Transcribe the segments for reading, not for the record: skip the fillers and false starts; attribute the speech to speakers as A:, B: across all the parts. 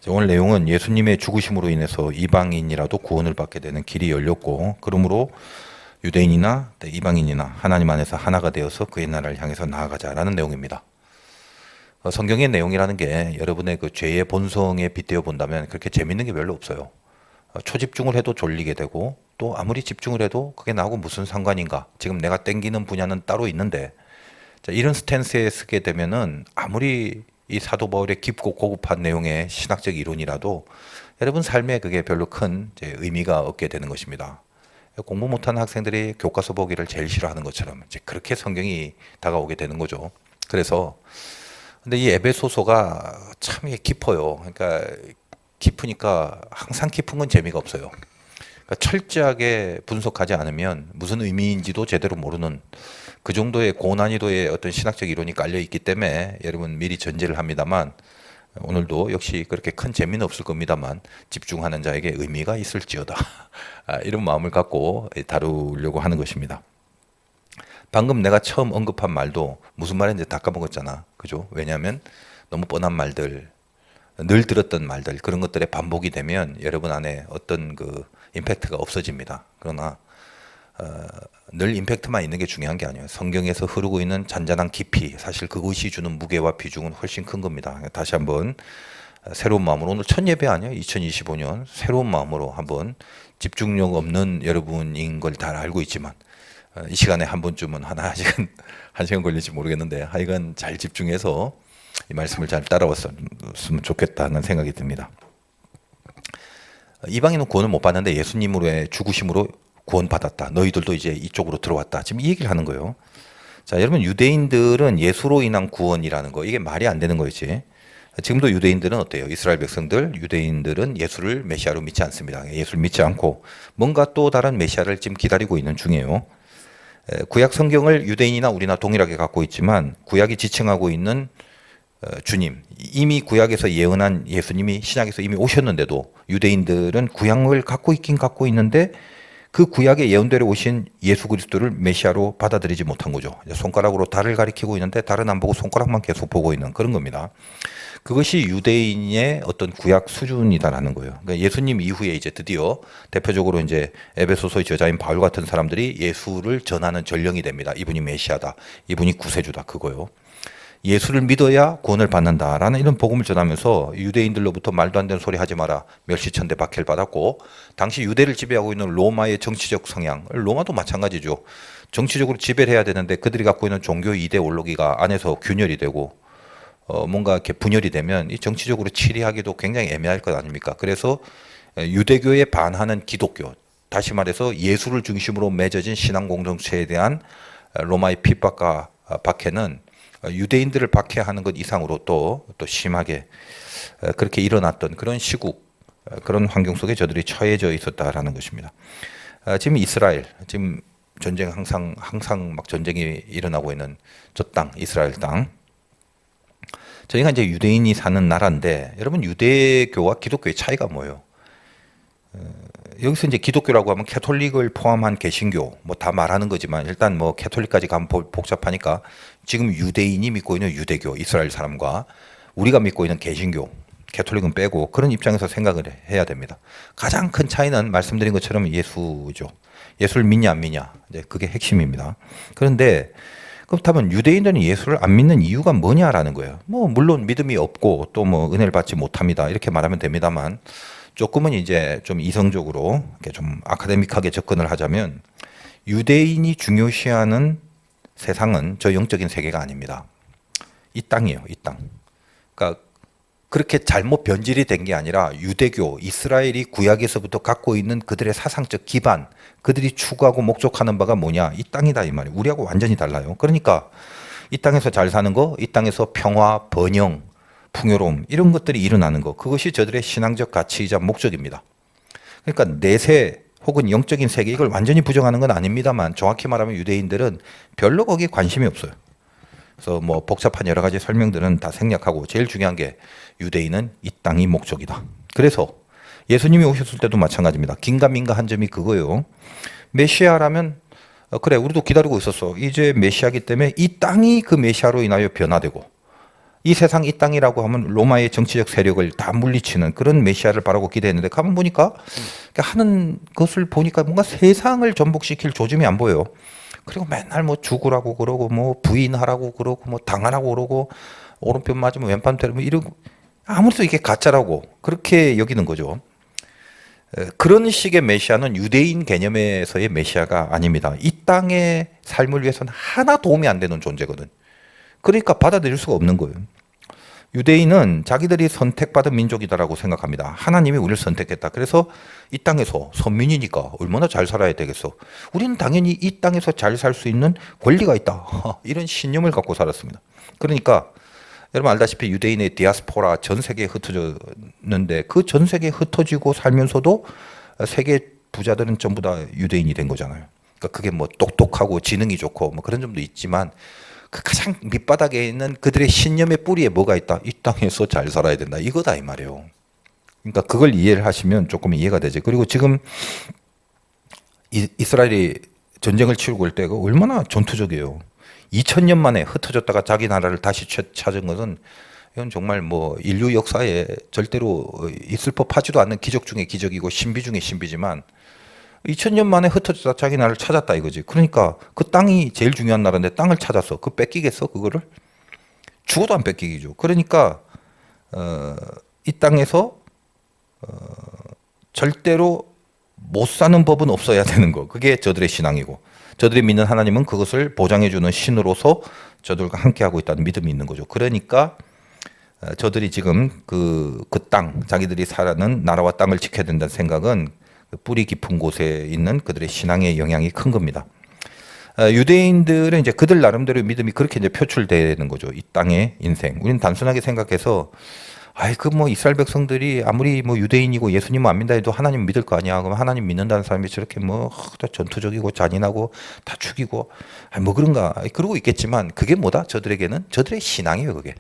A: 오늘 내용은 예수님의 죽으심으로 인해서 이방인이라도 구원을 받게 되는 길이 열렸고, 그러므로 유대인이나 이방인이나 하나님 안에서 하나가 되어서 그의 나라를 향해서 나아가자라는 내용입니다. 성경의 내용이라는 게 여러분의 그 죄의 본성에 빗대어 본다면 그렇게 재밌는 게 별로 없어요. 초집중을 해도 졸리게 되고, 또 아무리 집중을 해도 그게 나하고 무슨 상관인가, 지금 내가 땡기는 분야는 따로 있는데, 이런 스탠스에 쓰게 되면은 아무리 이 사도 바울의 깊고 고급한 내용의 신학적 이론이라도 여러분 삶에 그게 별로 큰 의미가 없게 되는 것입니다. 공부 못하는 학생들이 교과서 보기를 제일 싫어하는 것처럼 이제 그렇게 성경이 다가오게 되는 거죠. 그래서 근데 이 에베소서가 참 깊어요. 그러니까 깊으니까 항상 깊은 건 재미가 없어요. 그러니까 철저하게 분석하지 않으면 무슨 의미인지도 제대로 모르는 그 정도의 고난이도의 어떤 신학적 이론이 깔려 있기 때문에 여러분 미리 전제를 합니다만, 오늘도 역시 그렇게 큰 재미는 없을 겁니다만 집중하는 자에게 의미가 있을지어다 이런 마음을 갖고 다루려고 하는 것입니다. 방금 내가 처음 언급한 말도 무슨 말인지 다 까먹었잖아, 그죠? 왜냐하면 너무 뻔한 말들, 늘 들었던 말들, 그런 것들의 반복이 되면 여러분 안에 어떤 그 임팩트가 없어집니다. 그러나 늘 임팩트만 있는 게 중요한 게 아니에요. 성경에서 흐르고 있는 잔잔한 깊이, 사실 그것이 주는 무게와 비중은 훨씬 큰 겁니다. 다시 한번 새로운 마음으로, 오늘 첫 예배 아니에요? 2025년 새로운 마음으로 한번, 집중력 없는 여러분인 걸 다 알고 있지만 이 시간에 한 번쯤은 한 시간 걸릴지 모르겠는데 하여간 잘 집중해서 이 말씀을 잘 따라왔으면 좋겠다는 생각이 듭니다. 이방인은 구원을 못 받는데 예수님으로의 죽으심으로 구원받았다. 너희들도 이제 이쪽으로 들어왔다. 지금 이 얘기를 하는 거예요. 자, 여러분, 유대인들은 예수로 인한 구원이라는 거, 이게 말이 안 되는 거지. 지금도 유대인들은 어때요? 이스라엘 백성들, 유대인들은 예수를 메시아로 믿지 않습니다. 예수를 믿지 않고 뭔가 또 다른 메시아를 지금 기다리고 있는 중이에요. 구약 성경을 유대인이나 우리나 동일하게 갖고 있지만 구약이 지칭하고 있는 주님, 이미 구약에서 예언한 예수님이 신약에서 이미 오셨는데도 유대인들은 구약을 갖고 있긴 갖고 있는데 그 구약의 예언대로 오신 예수 그리스도를 메시아로 받아들이지 못한 거죠. 손가락으로 달을 가리키고 있는데 달은 안 보고 손가락만 계속 보고 있는 그런 겁니다. 그것이 유대인의 어떤 구약 수준이다라는 거예요. 그러니까 예수님 이후에 이제 드디어 대표적으로 이제 에베소서의 저자인 바울 같은 사람들이 예수를 전하는 전령이 됩니다. 이분이 메시아다, 이분이 구세주다, 그거요. 예수를 믿어야 구원을 받는다라는 이런 복음을 전하면서 유대인들로부터 말도 안 되는 소리 하지 마라, 멸시천대 박해를 받았고, 당시 유대를 지배하고 있는 로마의 정치적 성향, 로마도 마찬가지죠. 정치적으로 지배를 해야 되는데 그들이 갖고 있는 종교 이데올로기가 안에서 균열이 되고 뭔가 이렇게 분열이 되면 이 정치적으로 치리하기도 굉장히 애매할 것 아닙니까? 그래서 유대교에 반하는 기독교, 다시 말해서 예수를 중심으로 맺어진 신앙 공동체에 대한 로마의 핍박과 박해는 유대인들을 박해하는 것 이상으로 또 심하게 그렇게 일어났던 그런 시국, 그런 환경 속에 저들이 처해져 있었다라는 것입니다. 지금 이스라엘, 지금 전쟁 항상 막 전쟁이 일어나고 있는 저 땅, 이스라엘 땅. 저희가 이제 유대인이 사는 나라인데, 여러분 유대교와 기독교의 차이가 뭐예요? 여기서 이제 기독교라고 하면 캐톨릭을 포함한 개신교 뭐 다 말하는 거지만, 일단 뭐 캐톨릭까지 가면 복잡하니까 지금 유대인이 믿고 있는 유대교, 이스라엘 사람과 우리가 믿고 있는 개신교, 캐톨릭은 빼고 그런 입장에서 생각을 해야 됩니다. 가장 큰 차이는 말씀드린 것처럼 예수죠. 예수를 믿냐 안 믿냐, 이제 그게 핵심입니다. 그런데 그렇다면 유대인들은 예수를 안 믿는 이유가 뭐냐라는 거예요. 뭐 물론 믿음이 없고 또 뭐 은혜를 받지 못합니다, 이렇게 말하면 됩니다만, 조금은 이제 좀 이성적으로 이렇게 좀 아카데믹하게 접근을 하자면, 유대인이 중요시하는 세상은 저 영적인 세계가 아닙니다. 이 땅이에요, 이 땅. 그러니까 그렇게 잘못 변질이 된 게 아니라 유대교, 이스라엘이 구약에서부터 갖고 있는 그들의 사상적 기반, 그들이 추구하고 목적하는 바가 뭐냐, 이 땅이다 이 말이에요. 우리하고 완전히 달라요. 그러니까 이 땅에서 잘 사는 거, 이 땅에서 평화, 번영, 풍요로움, 이런 것들이 일어나는 거, 그것이 저들의 신앙적 가치이자 목적입니다. 그러니까 내세 혹은 영적인 세계, 이걸 완전히 부정하는 건 아닙니다만, 정확히 말하면 유대인들은 별로 거기에 관심이 없어요. 그래서 뭐 복잡한 여러 가지 설명들은 다 생략하고, 제일 중요한 게 유대인은 이 땅이 목적이다. 그래서 예수님이 오셨을 때도 마찬가지입니다. 긴가민가 한 점이 그거예요. 메시아라면 그래, 우리도 기다리고 있었어. 이제 메시아기 때문에 이 땅이 그 메시아로 인하여 변화되고, 이 세상 이 땅이라고 하면 로마의 정치적 세력을 다 물리치는 그런 메시아를 바라고 기대했는데 가만 보니까 하는 것을 보니까 뭔가 세상을 전복시킬 조짐이 안 보여요. 그리고 맨날 뭐 죽으라고 그러고 뭐 부인하라고 그러고 뭐 당하라고 그러고 오른편 맞으면 왼편 때리고 이러고 아무래도 이게 가짜라고 그렇게 여기는 거죠. 그런 식의 메시아는 유대인 개념에서의 메시아가 아닙니다. 이 땅의 삶을 위해서는 하나 도움이 안 되는 존재거든. 그러니까 받아들일 수가 없는 거예요. 유대인은 자기들이 선택받은 민족이다라고 생각합니다. 하나님이 우리를 선택했다. 그래서 이 땅에서 선민이니까 얼마나 잘 살아야 되겠어. 우리는 당연히 이 땅에서 잘 살 수 있는 권리가 있다. 이런 신념을 갖고 살았습니다. 그러니까 여러분 알다시피 유대인의 디아스포라 전 세계에 흩어졌는데 그 전 세계에 흩어지고 살면서도 세계 부자들은 전부 다 유대인이 된 거잖아요. 그러니까 그게 뭐 똑똑하고 지능이 좋고 뭐 그런 점도 있지만 그 가장 밑바닥에 있는 그들의 신념의 뿌리에 뭐가 있다? 이 땅에서 잘 살아야 된다. 이거다 이 말이에요. 그러니까 그걸 이해를 하시면 조금 이해가 되지. 그리고 지금 이스라엘이 전쟁을 치르고 있을 때가 얼마나 전투적이에요. 2000년 만에 흩어졌다가 자기 나라를 다시 찾은 것은 이건 정말 뭐 인류 역사에 절대로 있을 법하지도 않는 기적 중에 기적이고 신비 중에 신비지만 2000년 만에 흩어졌다 자기 나라를 찾았다 이거지. 그러니까 그 땅이 제일 중요한 나라인데 땅을 찾았어. 그 뺏기겠어 그거를? 죽어도 안 뺏기기죠. 그러니까 이 땅에서 절대로 못 사는 법은 없어야 되는 거. 그게 저들의 신앙이고 저들이 믿는 하나님은 그것을 보장해주는 신으로서 저들과 함께하고 있다는 믿음이 있는 거죠. 그러니까 저들이 지금 그 땅, 자기들이 살아는 나라와 땅을 지켜야 된다는 생각은 뿌리 깊은 곳에 있는 그들의 신앙의 영향이 큰 겁니다. 유대인들은 이제 그들 나름대로 믿음이 그렇게 이제 표출되는 거죠. 이 땅의 인생. 우리는 단순하게 생각해서 뭐 이스라엘 백성들이 아무리 뭐 유대인이고 예수님을 안 믿다 해도 하나님 믿을 거 아니야. 그럼 하나님 믿는다는 사람이 저렇게 뭐 전투적이고 잔인하고 다 죽이고 뭐 그런가. 그러고 있겠지만 그게 뭐다? 저들에게는 저들의 신앙이에요, 그게.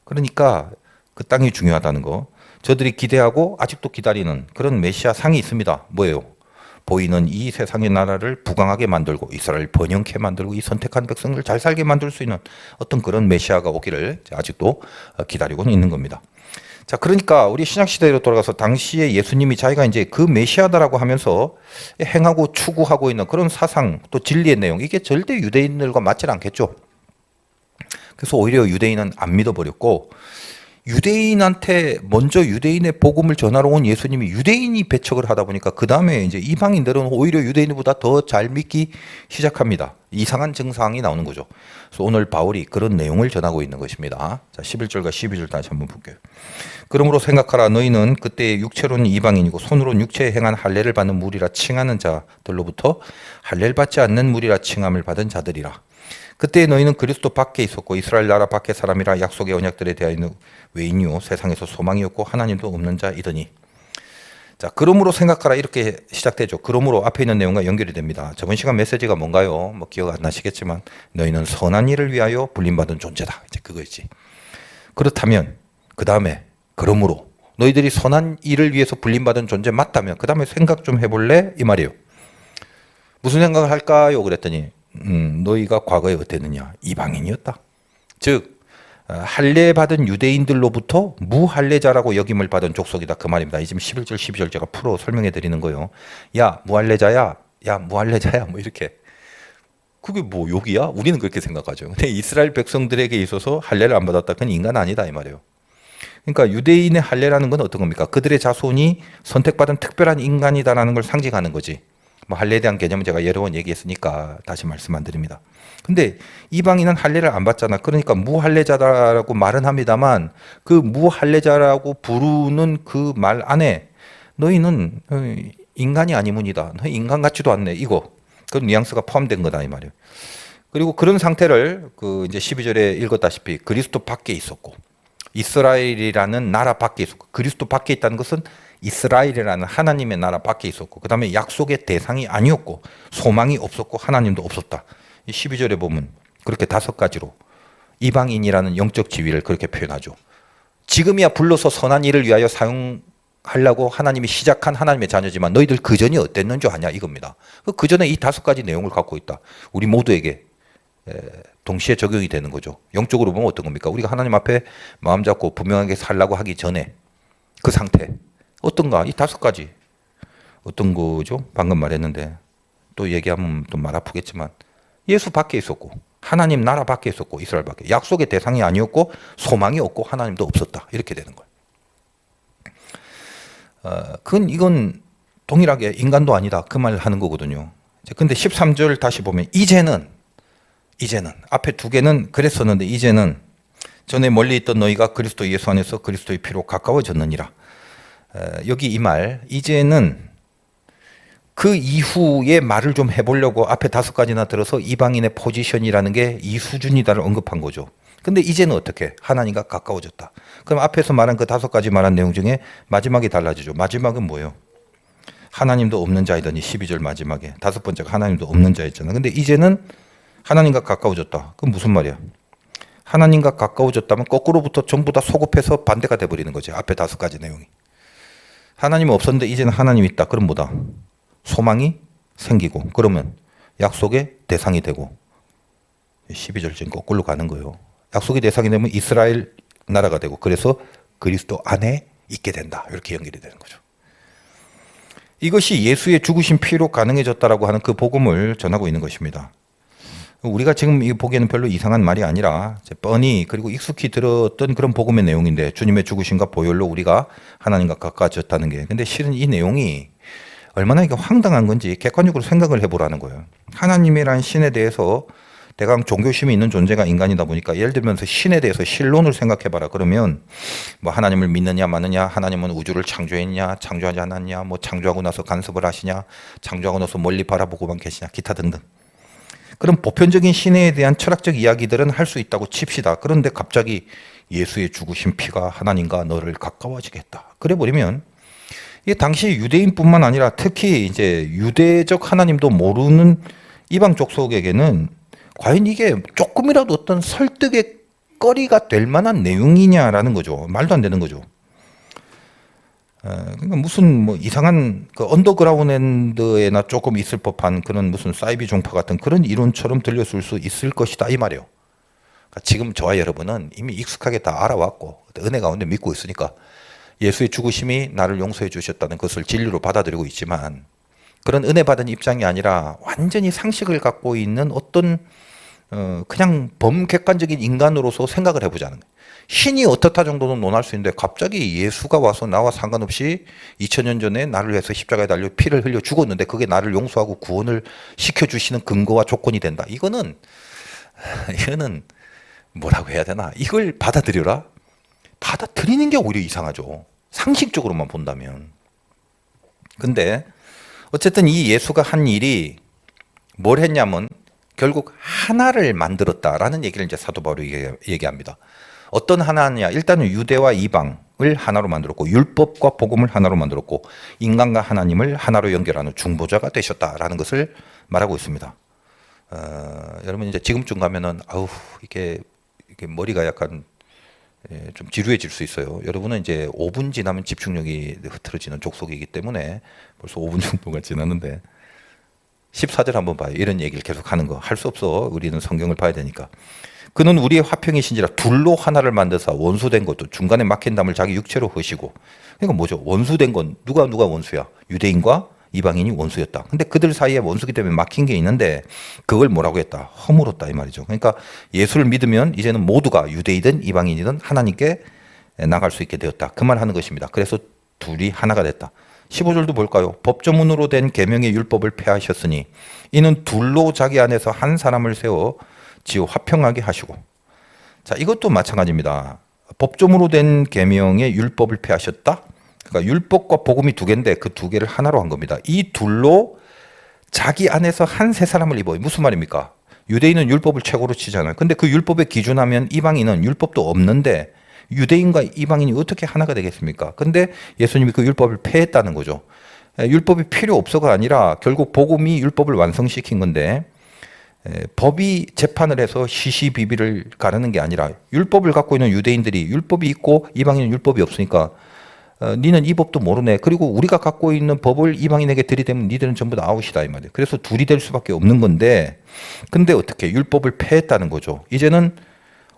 A: 그러니까 그 땅이 중요하다는 거. 저들이 기대하고 아직도 기다리는 그런 메시아 상이 있습니다. 뭐예요? 보이는 이 세상의 나라를 부강하게 만들고 이스라엘 번영케 만들고 이 선택한 백성을 잘 살게 만들 수 있는 어떤 그런 메시아가 오기를 아직도 기다리고는 있는 겁니다. 자, 그러니까 우리 신약 시대로 돌아가서 당시에 예수님이 자기가 이제 그 메시아다라고 하면서 행하고 추구하고 있는 그런 사상 또 진리의 내용 이게 절대 유대인들과 맞지 않겠죠. 그래서 오히려 유대인은 안 믿어버렸고 유대인한테 먼저 유대인의 복음을 전하러 온 예수님이 유대인이 배척을 하다 보니까 그 다음에 이제 이방인들은 오히려 유대인보다 더 잘 믿기 시작합니다. 이상한 증상이 나오는 거죠. 그래서 오늘 바울이 그런 내용을 전하고 있는 것입니다. 자, 11절과 12절 다시 한번 볼게요. 그러므로 생각하라 너희는 그때 육체로는 이방인이고 손으로는 육체에 행한 할례를 받는 무리라 칭하는 자들로부터 할례를 받지 않는 무리라 칭함을 받은 자들이라. 그때 너희는 그리스도 밖에 있었고 이스라엘 나라 밖의 사람이라 약속의 언약들에 대하여는 외인이요 세상에서 소망이 없고 하나님도 없는 자이더니. 자, 그러므로 생각하라 이렇게 시작되죠. 그러므로 앞에 있는 내용과 연결이 됩니다. 저번 시간 메시지가 뭔가요? 뭐 기억 안 나시겠지만 너희는 선한 일을 위하여 불림받은 존재다. 이제 그거였지. 그렇다면 그 다음에 그러므로 너희들이 선한 일을 위해서 불림받은 존재 맞다면 그 다음에 생각 좀 해볼래? 이 말이에요. 무슨 생각을 할까요? 그랬더니 너희가 과거에 어땠느냐? 이방인이었다. 즉 할례 받은 유대인들로부터 무할례자라고 여김을 받은 족속이다 그 말입니다. 이 지금 11절 12절 제가 풀어 설명해 드리는 거예요. 야 무할례자야, 야 무할례자야 뭐 이렇게. 그게 뭐 욕이야? 우리는 그렇게 생각하죠. 근데 이스라엘 백성들에게 있어서 할례를 안 받았다 그건 인간 아니다 이 말이에요. 그러니까 유대인의 할례라는 건 어떤 겁니까? 그들의 자손이 선택받은 특별한 인간이다라는 걸 상징하는 거지. 뭐 할례에 대한 개념은 제가 여러 번 얘기했으니까 다시 말씀 안 드립니다. 근데 이방인은 할례를 안 받잖아. 그러니까 무할례자다라고 말은 합니다만 그 무할례자라고 부르는 그 말 안에 너희는 인간이 아니문이다. 너희 인간 같지도 않네. 이거. 그 뉘앙스가 포함된 거다 이 말이에요. 그리고 그런 상태를 그 이제 12절에 읽었다시피 그리스도 밖에 있었고 이스라엘이라는 나라 밖에 있었고 그리스도 밖에 있다는 것은 이스라엘이라는 하나님의 나라 밖에 있었고 그 다음에 약속의 대상이 아니었고 소망이 없었고 하나님도 없었다. 12절에 보면 그렇게 5가지로 이방인이라는 영적 지위를 그렇게 표현하죠. 지금이야 불러서 선한 일을 위하여 사용하려고 하나님이 시작한 하나님의 자녀지만 너희들 그전이 어땠는 줄 아냐 이겁니다. 그전에 이 5가지 내용을 갖고 있다. 우리 모두에게 동시에 적용이 되는 거죠. 영적으로 보면 어떤 겁니까? 우리가 하나님 앞에 마음 잡고 분명하게 살라고 하기 전에 그 상태 어떤가? 이 5가지 어떤 거죠? 방금 말했는데 또 얘기하면 또 말 아프겠지만 예수 밖에 있었고 하나님 나라 밖에 있었고 이스라엘 밖에 약속의 대상이 아니었고 소망이 없고 하나님도 없었다 이렇게 되는 거예요. 이건 동일하게 인간도 아니다 그 말 하는 거거든요. 근데 13절 다시 보면 이제는 앞에 2개는 그랬었는데 이제는 전에 멀리 있던 너희가 그리스도 예수 안에서 그리스도의 피로 가까워졌느니라. 여기 이 말 이제는 그 이후의 말을 좀 해보려고 앞에 5가지나 들어서 이방인의 포지션이라는 게 이 수준이다를 언급한 거죠. 근데 이제는 어떻게? 하나님과 가까워졌다. 그럼 앞에서 말한 그 5가지 말한 내용 중에 마지막이 달라지죠. 마지막은 뭐예요? 하나님도 없는 자이더니 12절 마지막에 5번째가 하나님도 없는 자였잖아. 근데 이제는 하나님과 가까워졌다. 그럼 무슨 말이야? 하나님과 가까워졌다면 거꾸로부터 전부 다 소급해서 반대가 돼버리는 거지. 앞에 5가지 내용이. 하나님은 없었는데 이제는 하나님이 있다. 그럼 뭐다? 소망이 생기고 그러면 약속의 대상이 되고 12절 지금 거꾸로 가는 거예요. 약속의 대상이 되면 이스라엘 나라가 되고 그래서 그리스도 안에 있게 된다. 이렇게 연결이 되는 거죠. 이것이 예수의 죽으신 피로 가능해졌다라고 하는 그 복음을 전하고 있는 것입니다. 우리가 지금 이 보기에는 별로 이상한 말이 아니라 뻔히 그리고 익숙히 들었던 그런 복음의 내용인데 주님의 죽으심과 보혈로 우리가 하나님과 가까워졌다는 게 근데 실은 이 내용이 얼마나 이게 황당한 건지 객관적으로 생각을 해보라는 거예요. 하나님이란 신에 대해서 대강 종교심이 있는 존재가 인간이다 보니까 예를 들면서 신에 대해서 신론을 생각해봐라. 그러면 뭐 하나님을 믿느냐 마느냐, 하나님은 우주를 창조했냐, 창조하지 않았냐, 뭐 창조하고 나서 간섭을 하시냐, 창조하고 나서 멀리 바라보고만 계시냐, 기타 등등. 그런 보편적인 신에 대한 철학적 이야기들은 할 수 있다고 칩시다. 그런데 갑자기 예수의 죽으신 피가 하나님과 너를 가까워지겠다. 그래 버리면 이 당시 유대인뿐만 아니라 특히 이제 유대적 하나님도 모르는 이방 족속에게는 과연 이게 조금이라도 어떤 설득의 거리가 될 만한 내용이냐라는 거죠. 말도 안 되는 거죠. 그러니까 무슨 뭐 이상한 그 언더그라운드에나 조금 있을 법한 그런 무슨 사이비 종파 같은 그런 이론처럼 들렸을 수 있을 것이다 이 말이에요. 그러니까 지금 저와 여러분은 이미 익숙하게 다 알아왔고 은혜 가운데 믿고 있으니까 예수의 죽으심이 나를 용서해 주셨다는 것을 진리로 받아들이고 있지만 그런 은혜 받은 입장이 아니라 완전히 상식을 갖고 있는 어떤 그냥 범객관적인 인간으로서 생각을 해보자는 거예요. 신이 어떻다 정도는 논할 수 있는데 갑자기 예수가 와서 나와 상관없이 2000년 전에 나를 위해서 십자가에 달려 피를 흘려 죽었는데 그게 나를 용서하고 구원을 시켜주시는 근거와 조건이 된다. 이거는 뭐라고 해야 되나? 이걸 받아들여라? 받아들이는 게 오히려 이상하죠. 상식적으로만 본다면. 근데 어쨌든 이 예수가 한 일이 뭘 했냐면 결국 하나를 만들었다라는 얘기를 이제 사도 바울이 얘기합니다. 어떤 하나냐? 일단은 유대와 이방을 하나로 만들었고 율법과 복음을 하나로 만들었고 인간과 하나님을 하나로 연결하는 중보자가 되셨다라는 것을 말하고 있습니다. 여러분 이제 지금쯤 가면은 이게 머리가 약간 좀 지루해질 수 있어요. 여러분은 이제 5분 지나면 집중력이 흐트러지는 족속이기 때문에 벌써 5분 정도가 지났는데 14절 한번 봐요. 이런 얘기를 계속 하는 거. 할 수 없어. 우리는 성경을 봐야 되니까. 그는 우리의 화평이신지라 둘로 하나를 만드사 원수된 것도 중간에 막힌 담을 자기 육체로 허시고. 그러니까 뭐죠? 원수된 건 누가 원수야? 유대인과 이방인이 원수였다. 근데 그들 사이에 원수기 때문에 막힌 게 있는데 그걸 뭐라고 했다? 허물었다 이 말이죠. 그러니까 예수를 믿으면 이제는 모두가 유대이든 이방인이든 하나님께 나갈 수 있게 되었다. 그 말 하는 것입니다. 그래서 둘이 하나가 됐다. 15절도 볼까요? 법조문으로 된 계명의 율법을 폐하셨으니 이는 둘로 자기 안에서 한 사람을 세워 지어 화평하게 하시고. 자, 이것도 마찬가지입니다. 법조문으로 된 계명의 율법을 폐하셨다. 그러니까 율법과 복음이 2개인데 그 2개를 하나로 한 겁니다. 이 둘로 자기 안에서 한 세 사람을 입어요. 무슨 말입니까? 유대인은 율법을 최고로 치잖아요. 근데 그 율법에 기준하면 이방인은 율법도 없는데 유대인과 이방인이 어떻게 하나가 되겠습니까? 근데 예수님이 그 율법을 폐했다는 거죠. 율법이 필요 없어가 아니라 결국 복음이 율법을 완성시킨 건데 법이 재판을 해서 시시비비를 가르는 게 아니라 율법을 갖고 있는 유대인들이 율법이 있고 이방인은 율법이 없으니까 니는 이 법도 모르네. 그리고 우리가 갖고 있는 법을 이방인에게 들이대면 니들은 전부 다 아웃이다 이 말이에요. 그래서 둘이 될 수밖에 없는 건데, 근데 어떻게 율법을 폐했다는 거죠. 이제는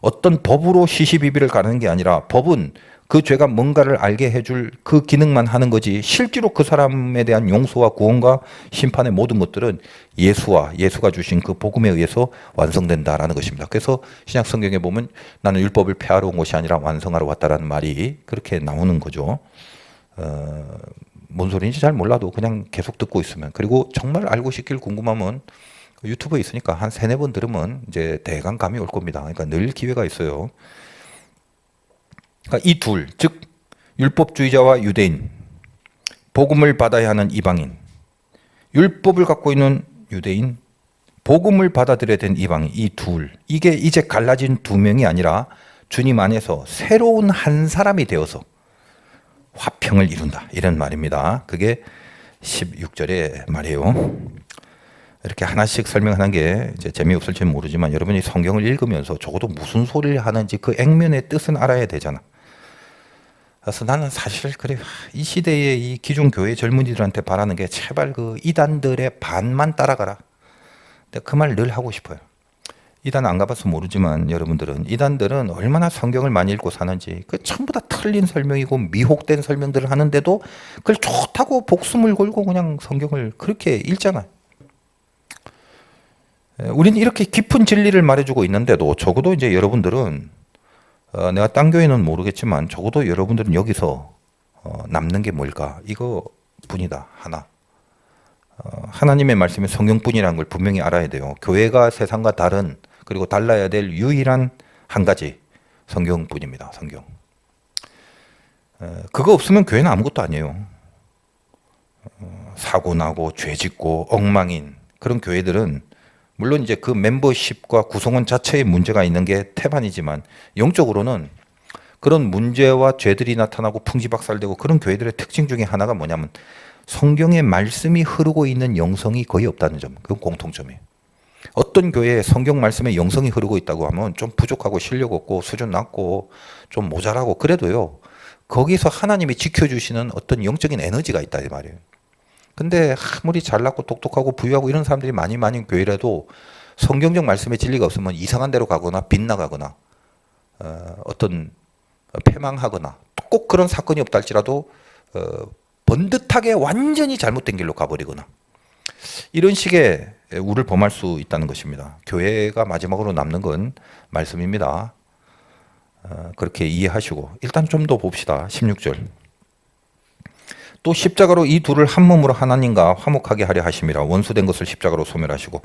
A: 어떤 법으로 시시비비를 가르는 게 아니라 법은 그 죄가 뭔가를 알게 해줄 그 기능만 하는 거지, 실제로 그 사람에 대한 용서와 구원과 심판의 모든 것들은 예수가 주신 그 복음에 의해서 완성된다라는 것입니다. 그래서 신약 성경에 보면 나는 율법을 폐하러 온 것이 아니라 완성하러 왔다라는 말이 그렇게 나오는 거죠. 뭔 소리인지 잘 몰라도 그냥 계속 듣고 있으면, 그리고 정말 알고 싶길 궁금하면 유튜브에 있으니까 한 3-4번 들으면 이제 대강 감이 올 겁니다. 그러니까 늘 기회가 있어요. 그러니까 이 둘, 즉 율법주의자와 유대인, 복음을 받아야 하는 이방인, 율법을 갖고 있는 유대인, 복음을 받아들여야 되는 이방인, 이 둘, 이게 이제 갈라진 두 명이 아니라 주님 안에서 새로운 한 사람이 되어서 화평을 이룬다, 이런 말입니다. 그게 16절의 말이에요. 이렇게 하나씩 설명하는 게 이제 재미없을지 모르지만 여러분이 성경을 읽으면서 적어도 무슨 소리를 하는지 그 액면의 뜻은 알아야 되잖아. 그래서 나는 사실 그래, 이 시대의 이 기존 교회 젊은이들한테 바라는 게 제발 그 이단들의 반만 따라가라. 내가 그 말 늘 하고 싶어요. 이단 안 가봐서 모르지만 여러분들은, 이단들은 얼마나 성경을 많이 읽고 사는지, 그 전부 다 틀린 설명이고 미혹된 설명들을 하는데도 그걸 좋다고 목숨을 걸고 그냥 성경을 그렇게 읽잖아요. 우리는 이렇게 깊은 진리를 말해주고 있는데도 적어도 이제 여러분들은, 내가 딴 교회는 모르겠지만 적어도 여러분들은 여기서 남는 게 뭘까? 이거 뿐이다. 하나. 하나님의 말씀이 성경뿐이라는 걸 분명히 알아야 돼요. 교회가 세상과 다른, 그리고 달라야 될 유일한 한 가지, 성경뿐입니다. 성경. 그거 없으면 교회는 아무것도 아니에요. 사고 나고 죄 짓고 엉망인 그런 교회들은 물론 이제 그 멤버십과 구성원 자체에 문제가 있는 게 태반이지만, 영적으로는 그런 문제와 죄들이 나타나고 풍지박살되고 그런 교회들의 특징 중에 하나가 뭐냐면 성경의 말씀이 흐르고 있는 영성이 거의 없다는 점. 그건 공통점이에요. 어떤 교회에 성경 말씀에 영성이 흐르고 있다고 하면 좀 부족하고 실력 없고 수준 낮고 좀 모자라고 그래도요, 거기서 하나님이 지켜주시는 어떤 영적인 에너지가 있다 이 말이에요. 근데 아무리 잘났고 똑똑하고 부유하고 이런 사람들이 많이 교회라도 성경적 말씀의 진리가 없으면 이상한 데로 가거나 빗나가거나 어떤 패망하거나, 꼭 그런 사건이 없다 할지라도 번듯하게 완전히 잘못된 길로 가버리거나, 이런 식의 우를 범할 수 있다는 것입니다. 교회가 마지막으로 남는 건 말씀입니다. 그렇게 이해하시고 일단 좀 더 봅시다. 16절. 또 십자가로 이 둘을 한 몸으로 하나님과 화목하게 하려 하심이라. 원수된 것을 십자가로 소멸하시고.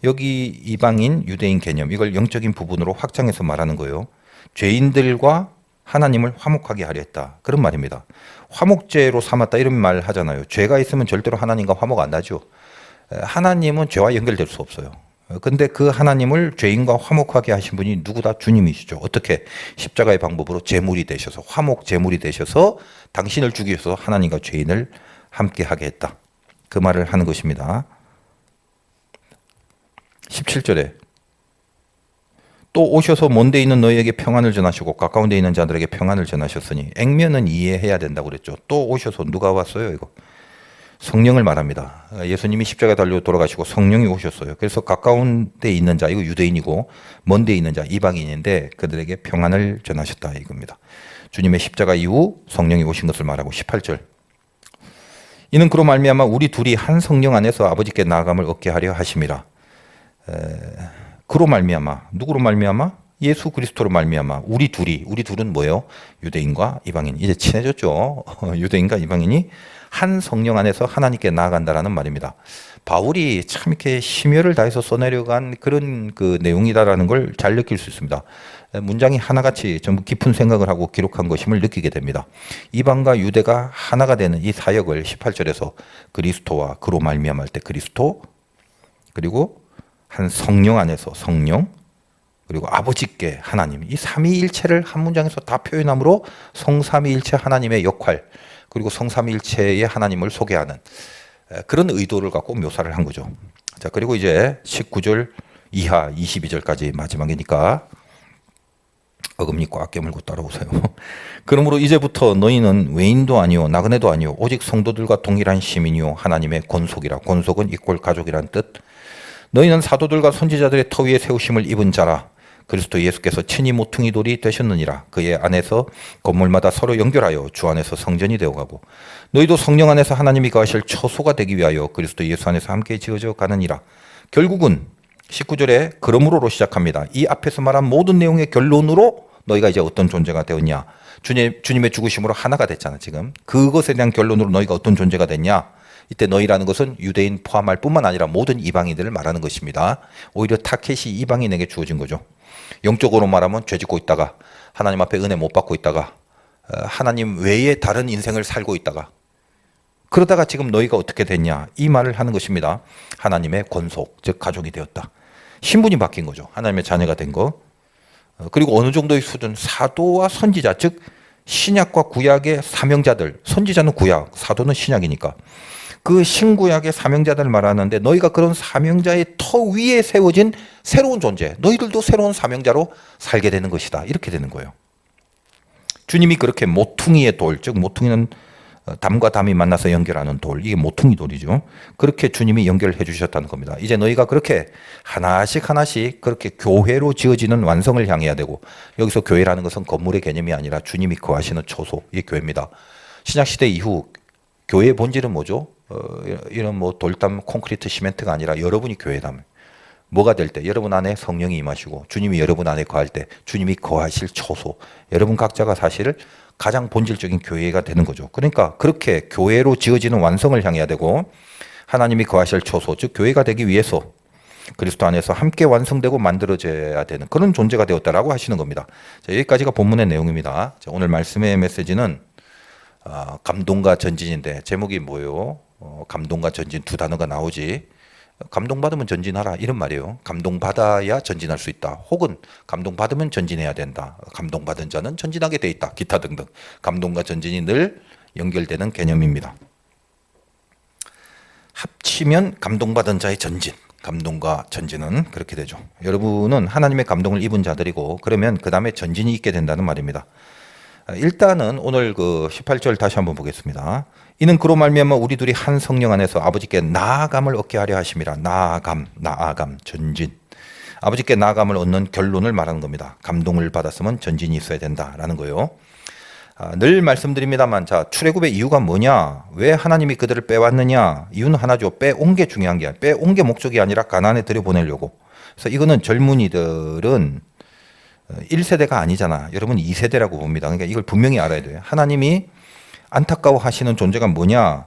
A: 여기 이방인, 유대인 개념, 이걸 영적인 부분으로 확장해서 말하는 거예요. 죄인들과 하나님을 화목하게 하려 했다, 그런 말입니다. 화목제로 삼았다 이런 말 하잖아요. 죄가 있으면 절대로 하나님과 화목 안 하죠. 하나님은 죄와 연결될 수 없어요. 근데 그 하나님을 죄인과 화목하게 하신 분이 누구다? 주님이시죠. 어떻게? 십자가의 방법으로 제물이 되셔서, 화목 제물이 되셔서 당신을 주기 위해서 하나님과 죄인을 함께 하게 했다, 그 말을 하는 것입니다. 17절에 또 오셔서 먼 데 있는 너희에게 평안을 전하시고 가까운 데 있는 자들에게 평안을 전하셨으니, 액면은 이해해야 된다고 그랬죠. 또 오셔서, 누가 왔어요? 이거 성령을 말합니다. 예수님이 십자가에 달려 돌아가시고 성령이 오셨어요. 그래서 가까운 데 있는 자, 이거 유대인이고, 먼 데 있는 자, 이방인인데 그들에게 평안을 전하셨다 이겁니다. 주님의 십자가 이후 성령이 오신 것을 말하고, 18절. 이는 그로 말미암아 우리 둘이 한 성령 안에서 아버지께 나아감을 얻게 하려 하심이라. 그로 말미암아, 누구로 말미암아? 예수 그리스도로 말미암아 우리 둘은 뭐예요? 유대인과 이방인. 이제 친해졌죠. 유대인과 이방인이 한 성령 안에서 하나님께 나아간다라는 말입니다. 바울이 참 이렇게 심혈을 다해서 써내려간 그런 그 내용이다라는 걸 잘 느낄 수 있습니다. 문장이 하나같이 전부 깊은 생각을 하고 기록한 것임을 느끼게 됩니다. 이방과 유대가 하나가 되는 이 사역을 18절에서 그리스도와 그로 말미암을 때 그리스도, 그리고 한 성령 안에서 성령, 그리고 아버지께 하나님, 이 삼위일체를 한 문장에서 다 표현함으로 성삼위일체 하나님의 역할, 그리고 성삼위일체의 하나님을 소개하는 그런 의도를 갖고 묘사를 한 거죠. 자, 그리고 이제 19절 이하 22절까지 마지막이니까 어금니 꽉 깨물고 따라오세요. 그러므로 이제부터 너희는 외인도 아니요 나그네도 아니요 오직 성도들과 동일한 시민이요 하나님의 권속이라. 권속은 이꼴 가족이란 뜻. 너희는 사도들과 선지자들의 터 위에 세우심을 입은 자라. 그리스도 예수께서 친히 모퉁이 돌이 되셨느니라. 그의 안에서 건물마다 서로 연결하여 주 안에서 성전이 되어가고 너희도 성령 안에서 하나님이 거하실 처소가 되기 위하여 그리스도 예수 안에서 함께 지어져 가느니라. 결국은 19절에 그러므로로 시작합니다. 이 앞에서 말한 모든 내용의 결론으로 너희가 이제 어떤 존재가 되었냐. 주님의 죽으심으로 하나가 됐잖아 지금. 그것에 대한 결론으로 너희가 어떤 존재가 됐냐. 이때 너희라는 것은 유대인 포함할 뿐만 아니라 모든 이방인들을 말하는 것입니다. 오히려 타켓이 이방인에게 주어진 거죠. 영적으로 말하면 죄짓고 있다가 하나님 앞에 은혜 못 받고 있다가 하나님 외에 다른 인생을 살고 있다가 그러다가 지금 너희가 어떻게 됐냐 이 말을 하는 것입니다. 하나님의 권속 즉 가족이 되었다. 신분이 바뀐 거죠. 하나님의 자녀가 된 거. 그리고 어느 정도의 수준 사도와 선지자 즉 신약과 구약의 사명자들. 선지자는 구약 사도는 신약이니까 그 신구약의 사명자들을 말하는데 너희가 그런 사명자의 터 위에 세워진 새로운 존재 너희들도 새로운 사명자로 살게 되는 것이다. 이렇게 되는 거예요. 주님이 그렇게 모퉁이의 돌 즉 모퉁이는 담과 담이 만나서 연결하는 돌 이게 모퉁이 돌이죠. 그렇게 주님이 연결해 주셨다는 겁니다. 이제 너희가 그렇게 하나씩 하나씩 그렇게 교회로 지어지는 완성을 향해야 되고 여기서 교회라는 것은 건물의 개념이 아니라 주님이 거하시는 처소 이게 교회입니다. 신약시대 이후 교회의 본질은 뭐죠? 이런 뭐 돌담, 콘크리트, 시멘트가 아니라 여러분이 교회다. 뭐가 될 때 여러분 안에 성령이 임하시고 주님이 여러분 안에 거할 때 주님이 거하실 처소 여러분 각자가 사실 가장 본질적인 교회가 되는 거죠. 그러니까 그렇게 교회로 지어지는 완성을 향해야 되고 하나님이 거하실 처소 즉 교회가 되기 위해서 그리스도 안에서 함께 완성되고 만들어져야 되는 그런 존재가 되었다라고 하시는 겁니다. 자, 여기까지가 본문의 내용입니다. 자, 오늘 말씀의 메시지는 감동과 전진인데 제목이 뭐예요? 감동과 전진 두 단어가 나오지. 감동받으면 전진하라 이런 말이에요. 감동받아야 전진할 수 있다. 혹은 감동받으면 전진해야 된다. 감동받은 자는 전진하게 돼 있다. 기타 등등. 감동과 전진이 늘 연결되는 개념입니다. 합치면 감동받은 자의 전진. 감동과 전진은 그렇게 되죠. 여러분은 하나님의 감동을 입은 자들이고 그러면 그 다음에 전진이 있게 된다는 말입니다. 일단은 오늘 그 18절 다시 한번 보겠습니다. 이는 그로 말미암아 우리들이 한 성령 안에서 아버지께 나아감을 얻게 하려 하심이라. 나아감, 전진. 아버지께 나아감을 얻는 결론을 말하는 겁니다. 감동을 받았으면 전진이 있어야 된다라는 거예요. 늘 말씀드립니다만 자 출애굽의 이유가 뭐냐? 왜 하나님이 그들을 빼왔느냐? 이유는 하나죠. 빼온 게 중요한 게 아니라 빼온 게 목적이 아니라 가나안에 들여보내려고. 그래서 이거는 젊은이들은 1세대가 아니잖아. 여러분 2세대라고 봅니다. 그러니까 이걸 분명히 알아야 돼요. 하나님이 안타까워하시는 존재가 뭐냐?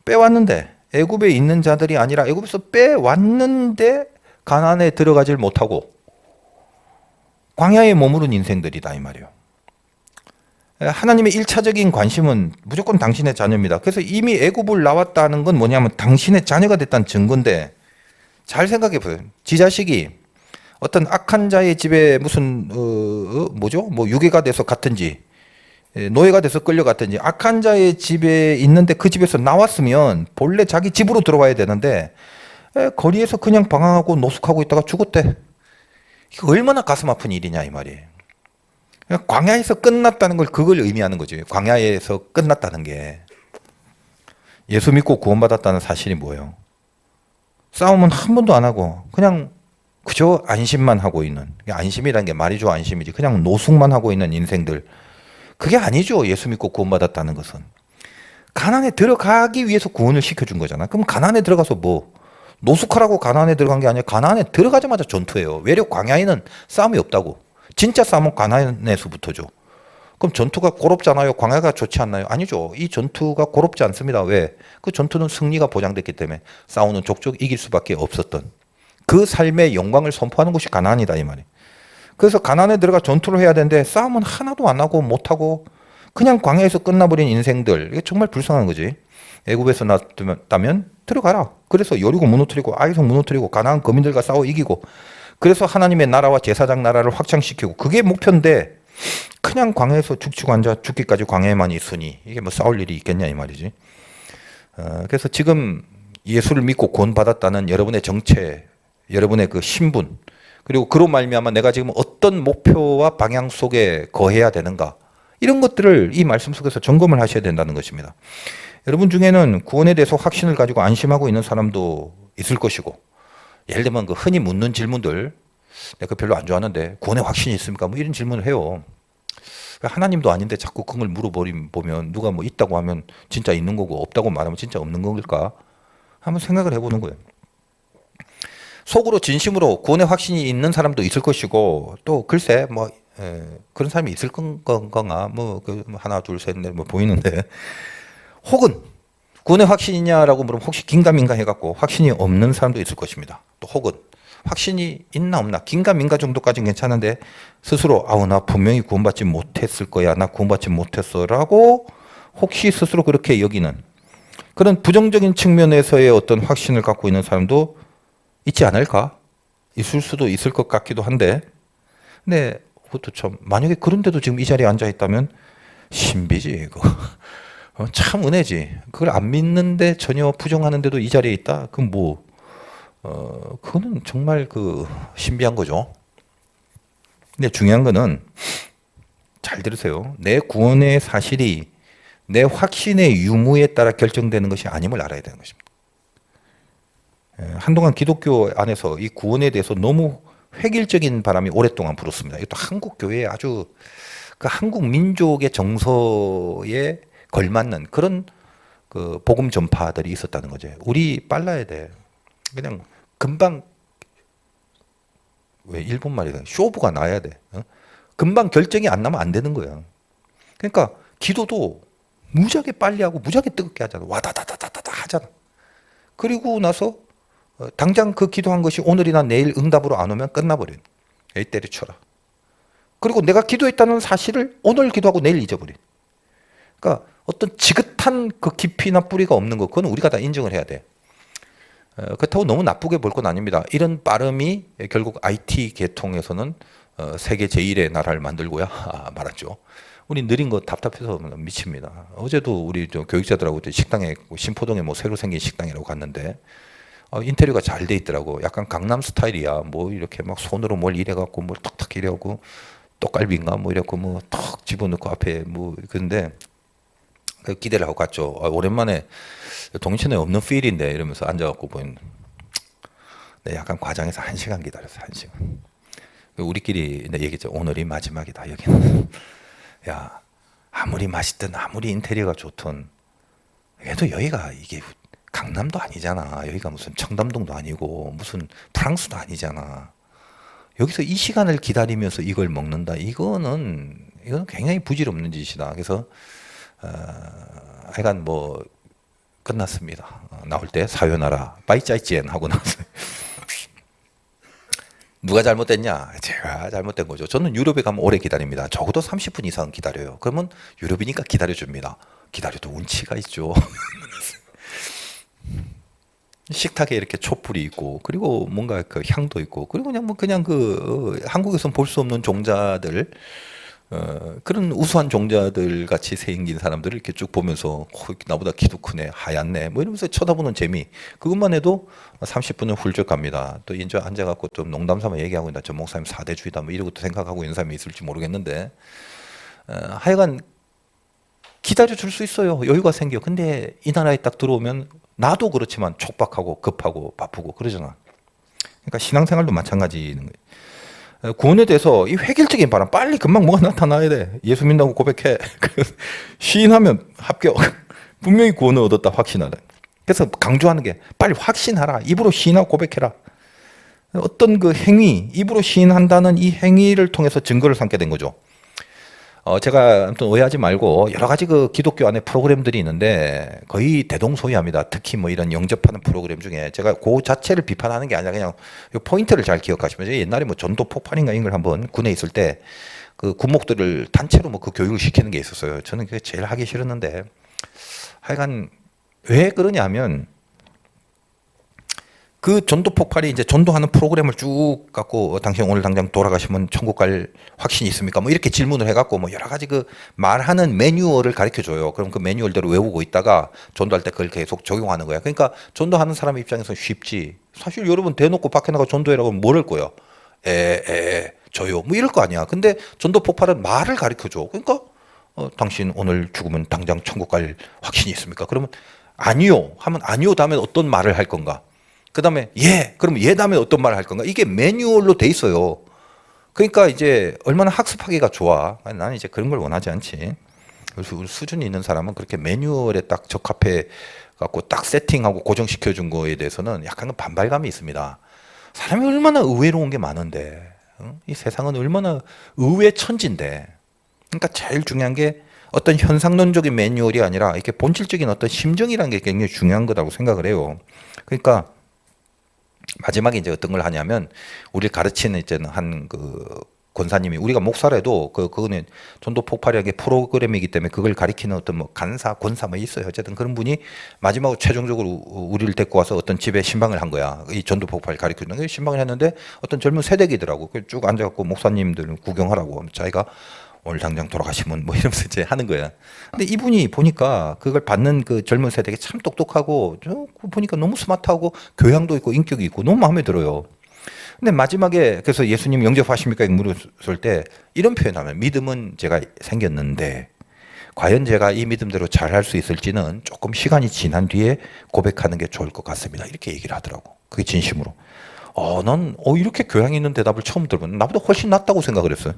A: 빼왔는데 애굽에 있는 자들이 아니라 애굽에서 빼왔는데 가나안에 들어가질 못하고 광야에 머무른 인생들이다 이 말이에요. 하나님의 1차적인 관심은 무조건 당신의 자녀입니다. 그래서 이미 애굽을 나왔다는 건 뭐냐면 당신의 자녀가 됐다는 증거인데 잘 생각해 보세요. 지 자식이 어떤 악한 자의 집에 무슨 뭐 유괴가 돼서 갔든지 노예가 돼서 끌려갔든지 악한 자의 집에 있는데 그 집에서 나왔으면 본래 자기 집으로 들어와야 되는데 거리에서 그냥 방황하고 노숙하고 있다가 죽었대. 이거 얼마나 가슴 아픈 일이냐 이 말이에요. 광야에서 끝났다는 걸 그걸 의미하는 거죠. 광야에서 끝났다는 게 예수 믿고 구원받았다는 사실이 뭐예요? 싸움은 한 번도 안 하고 그냥 그저 안심만 하고 있는 안심이라는 게 말이죠 안심이지 그냥 노숙만 하고 있는 인생들 그게 아니죠. 예수 믿고 구원받았다는 것은 가나안에 들어가기 위해서 구원을 시켜준 거잖아. 그럼 가나안에 들어가서 뭐 노숙하라고 가나안에 들어간 게 아니라 가나안에 들어가자마자 전투예요. 외려 광야에는 싸움이 없다고. 진짜 싸움은 가나안에서부터죠. 그럼 전투가 고롭잖아요. 광야가 좋지 않나요? 아니죠. 이 전투가 고롭지 않습니다. 왜? 그 전투는 승리가 보장됐기 때문에 싸우는 족족 이길 수밖에 없었던 그 삶의 영광을 선포하는 곳이 가나안이다 이 말이에요. 그래서 가나안에 들어가 전투를 해야 되는데 싸움은 하나도 안 하고 못하고 그냥 광야에서 끝나버린 인생들 이게 정말 불쌍한 거지. 애굽에서 났다면 들어가라. 그래서 여리고 무너뜨리고 아이성 무너뜨리고 가나안 거민들과 싸워 이기고 그래서 하나님의 나라와 제사장 나라를 확장시키고 그게 목표인데 그냥 광야에서 죽치고 앉아 죽기까지 광야에만 있으니 이게 뭐 싸울 일이 있겠냐 이 말이지. 그래서 지금 예수를 믿고 구원받았다는 여러분의 정체, 여러분의 그 신분 그리고 그로 말미암아 내가 지금 어떤 목표와 방향 속에 거해야 되는가, 이런 것들을 이 말씀 속에서 점검을 하셔야 된다는 것입니다. 여러분 중에는 구원에 대해서 확신을 가지고 안심하고 있는 사람도 있을 것이고, 예를 들면 그 흔히 묻는 질문들, 내가 별로 안 좋아하는데 구원에 확신이 있습니까? 뭐 이런 질문을 해요. 하나님도 아닌데 자꾸 그걸 물어보면 누가 뭐 있다고 하면 진짜 있는 거고 없다고 말하면 진짜 없는 걸까? 한번 생각을 해보는 거예요. 속으로 진심으로 구원의 확신이 있는 사람도 있을 것이고, 또 글쎄 뭐 그런 사람이 있을 건가, 뭐 하나 둘 셋 넷 뭐 보이는데, 혹은 구원의 확신이냐라고 물으면 혹시 긴가민가 해갖고 확신이 없는 사람도 있을 것입니다. 또 혹은 확신이 있나 없나, 긴가민가 정도까지는 괜찮은데 스스로 아우 나 분명히 구원받지 못했을 거야, 나 구원받지 못했어라고 혹시 스스로 그렇게 여기는 그런 부정적인 측면에서의 어떤 확신을 갖고 있는 사람도 있지 않을까? 있을 수도 있을 것 같기도 한데, 근데 그것도 참, 만약에 그런데도 지금 이 자리에 앉아 있다면 신비지 이거. 참 은혜지. 그걸 안 믿는데 전혀 부정하는데도 이 자리에 있다? 그건 뭐 그거는 정말 그 신비한 거죠. 근데 중요한 거는 잘 들으세요. 내 구원의 사실이 내 확신의 유무에 따라 결정되는 것이 아님을 알아야 되는 것입니다. 한동안 기독교 안에서 이 구원에 대해서 너무 획일적인 바람이 오랫동안 불었습니다. 이것도 한국 교회의 아주 그 한국 민족의 정서에 걸맞는 그런 그 복음 전파들이 있었다는 거죠. 우리 빨라야 돼. 그냥 금방, 왜 일본 말이다, 쇼부가 나야 돼. 금방 결정이 안 나면 안 되는 거야. 그러니까 기도도 무지하게 빨리 하고 무지하게 뜨겁게 하잖아. 와다다다다다 하잖아. 그리고 나서 당장 그 기도한 것이 오늘이나 내일 응답으로 안 오면 끝나버린. 에이 때려쳐라. 그리고 내가 기도했다는 사실을 오늘 기도하고 내일 잊어버린. 그러니까 어떤 지긋한 그 깊이나 뿌리가 없는 것, 그건 우리가 다 인정을 해야 돼. 그렇다고 너무 나쁘게 볼 건 아닙니다. 이런 빠름이 결국 IT 계통에서는 세계 제1의 나라를 만들고야 말았죠. 우리 느린 거 답답해서 미칩니다. 어제도 우리 교육자들하고 식당에, 신포동에 뭐 새로 생긴 식당이라고 갔는데 인테리어가 잘 돼 있더라고. 약간 강남 스타일이야. 뭐 이렇게 막 손으로 뭘 이래갖고 뭘 탁탁 이래갖고 떡갈비인가 뭐 이래갖고 뭐 탁 집어넣고 앞에 뭐 그런데 기대를 하고 갔죠. 오랜만에 동천에 없는 필인데 이러면서 앉아갖고 보인. 네, 약간 과장해서 1시간 기다렸어. 1시간. 우리끼리 얘기했죠. 오늘이 마지막이다 여기는. 야, 아무리 맛있든 아무리 인테리어가 좋든 그래도 여기가 이게 강남도 아니잖아. 여기가 무슨 청담동도 아니고 무슨 프랑스도 아니잖아. 여기서 이 시간을 기다리면서 이걸 먹는다. 이거는 굉장히 부질없는 짓이다. 그래서 하여간 뭐 끝났습니다. 나올 때 사요나라 빠이짜이찌엔 하고 나왔어요. 누가 잘못됐냐? 제가 잘못된 거죠. 저는 유럽에 가면 오래 기다립니다. 적어도 30분 이상 기다려요. 그러면 유럽이니까 기다려줍니다. 기다려도 운치가 있죠. 식탁에 이렇게 촛불이 있고, 그리고 뭔가 그 향도 있고, 그리고 그냥 뭐 그냥 그 한국에서는 볼 수 없는 종자들, 그런 우수한 종자들 같이 생긴 사람들을 이렇게 쭉 보면서 나보다 키도 크네, 하얗네, 뭐 이러면서 쳐다보는 재미, 그것만 해도 30분은 훌쩍 갑니다. 또 이제 앉아갖고 좀 농담 삼아 얘기하고 있다. 저 목사님 사대주의다, 뭐 이러고 또 생각하고 있는 사람이 있을지 모르겠는데, 하여간 기다려 줄 수 있어요. 여유가 생겨. 근데 이 나라에 딱 들어오면 나도 그렇지만 촉박하고 급하고 바쁘고 그러잖아. 그러니까 신앙생활도 마찬가지인 거예요. 구원에 대해서 이 획일적인 바람, 빨리 금방 뭐가 나타나야 돼. 예수 믿는다고 고백해. 시인하면 합격. 분명히 구원을 얻었다 확신하라. 그래서 강조하는 게 빨리 확신하라. 입으로 시인하고 고백해라. 어떤 그 행위, 입으로 시인한다는 이 행위를 통해서 증거를 삼게 된 거죠. 제가 아무튼 오해하지 말고 여러 가지 그 기독교 안에 프로그램들이 있는데 거의 대동소이합니다. 특히 뭐 이런 영접하는 프로그램 중에 제가 그 자체를 비판하는 게 아니라 그냥 이 포인트를 잘 기억하시면, 옛날에 뭐 전도 폭발인가 이걸 한번 군에 있을 때 그 군목들을 단체로 뭐 그 교육을 시키는 게 있었어요. 저는 그게 제일 하기 싫었는데, 하여간 왜 그러냐면 그 전도 폭발이 이제 전도하는 프로그램을 쭉 갖고 당신 오늘 당장 돌아가시면 천국 갈 확신이 있습니까? 뭐 이렇게 질문을 해갖고 뭐 여러 가지 그 말하는 매뉴얼을 가르쳐 줘요. 그럼 그 매뉴얼대로 외우고 있다가 전도할 때 그걸 계속 적용하는 거야. 그러니까 전도하는 사람 입장에서 쉽지. 사실 여러분 대놓고 밖에 나가 전도해라고 하면 뭘 할 거야? 저요. 뭐 이럴 거 아니야. 근데 전도 폭발은 말을 가르쳐줘. 그러니까 당신 오늘 죽으면 당장 천국 갈 확신이 있습니까? 그러면 아니요 하면 아니요 다음에 어떤 말을 할 건가? 그 다음에 예 그러면 예 다음에 어떤 말을 할 건가? 이게 매뉴얼로 돼 있어요. 그러니까 이제 얼마나 학습하기가 좋아. 나는 이제 그런 걸 원하지 않지. 그래서 수준이 있는 사람은 그렇게 매뉴얼에 딱 적합해 갖고 딱 세팅하고 고정시켜 준 거에 대해서는 약간 반발감이 있습니다. 사람이 얼마나 의외로운 게 많은데, 이 세상은 얼마나 의외 천지인데. 그러니까 제일 중요한 게 어떤 현상론적인 매뉴얼이 아니라 이렇게 본질적인 어떤 심정이라는 게 굉장히 중요한 거라고 생각을 해요. 그러니까 마지막에 이제 어떤 걸 하냐면 우리를 가르치는 이제는 한 그 권사님이 우리가 목사라도 그거는 전도 폭발의 프로그램이기 때문에 그걸 가리키는 어떤 뭐 간사, 권사 뭐 있어요. 어쨌든 그런 분이 마지막으로 최종적으로 우리를 데리고 와서 어떤 집에 신방을 한 거야. 이 전도 폭발 가리키는 게 신방을 했는데 어떤 젊은 새댁이더라고. 쭉 앉아갖고 목사님들 구경하라고 자기가 오늘 당장 돌아가시면 뭐 이러면서 이제 하는 거야. 근데 이분이 보니까 그걸 받는 그 젊은 세대가 참 똑똑하고 보니까 너무 스마트하고 교양도 있고 인격이 있고 너무 마음에 들어요. 근데 마지막에 그래서 예수님 영접하십니까? 물었을 때 이런 표현하면 믿음은 제가 생겼는데 과연 제가 이 믿음대로 잘할 수 있을지는 조금 시간이 지난 뒤에 고백하는 게 좋을 것 같습니다. 이렇게 얘기를 하더라고. 그게 진심으로. 난 이렇게 교양 있는 대답을 처음 들어봤는데 나보다 훨씬 낫다고 생각을 했어요.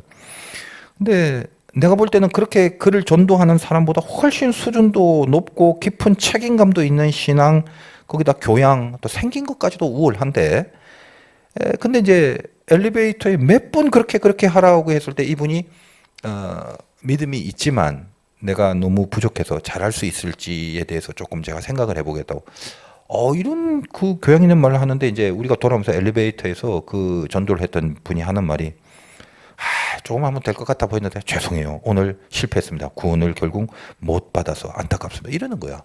A: 근데 내가 볼 때는 그렇게 그를 전도하는 사람보다 훨씬 수준도 높고 깊은 책임감도 있는 신앙, 거기다 교양, 또 생긴 것까지도 우월한데, 근데 이제 엘리베이터에 몇 번 그렇게 하라고 했을 때 이분이 믿음이 있지만 내가 너무 부족해서 잘할 수 있을지에 대해서 조금 제가 생각을 해보겠다고. 이런 그 교양 있는 말을 하는데 이제 우리가 돌아오면서 엘리베이터에서 그 전도를 했던 분이 하는 말이 조금 하면 될 것 같아 보이는데 죄송해요. 오늘 실패했습니다. 구원을 결국 못 받아서 안타깝습니다. 이러는 거야.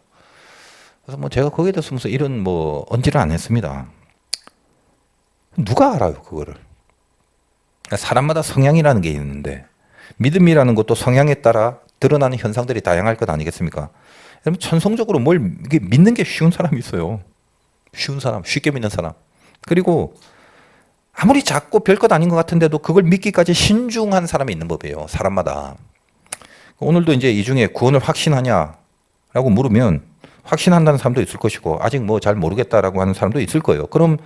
A: 그래서 뭐 제가 거기에 대해서 무슨 이런 뭐 언질을 안 했습니다. 누가 알아요, 그거를. 사람마다 성향이라는 게 있는데 믿음이라는 것도 성향에 따라 드러나는 현상들이 다양할 것 아니겠습니까? 여러분 천성적으로 뭘 이게 믿는 게 쉬운 사람이 있어요. 쉬운 사람, 쉽게 믿는 사람. 그리고 아무리 작고 별것 아닌 것 같은데도 그걸 믿기까지 신중한 사람이 있는 법이에요. 사람마다. 오늘도 이제 이 중에 구원을 확신하냐라고 물으면 확신한다는 사람도 있을 것이고 아직 뭐 잘 모르겠다라고 하는 사람도 있을 거예요. 그럼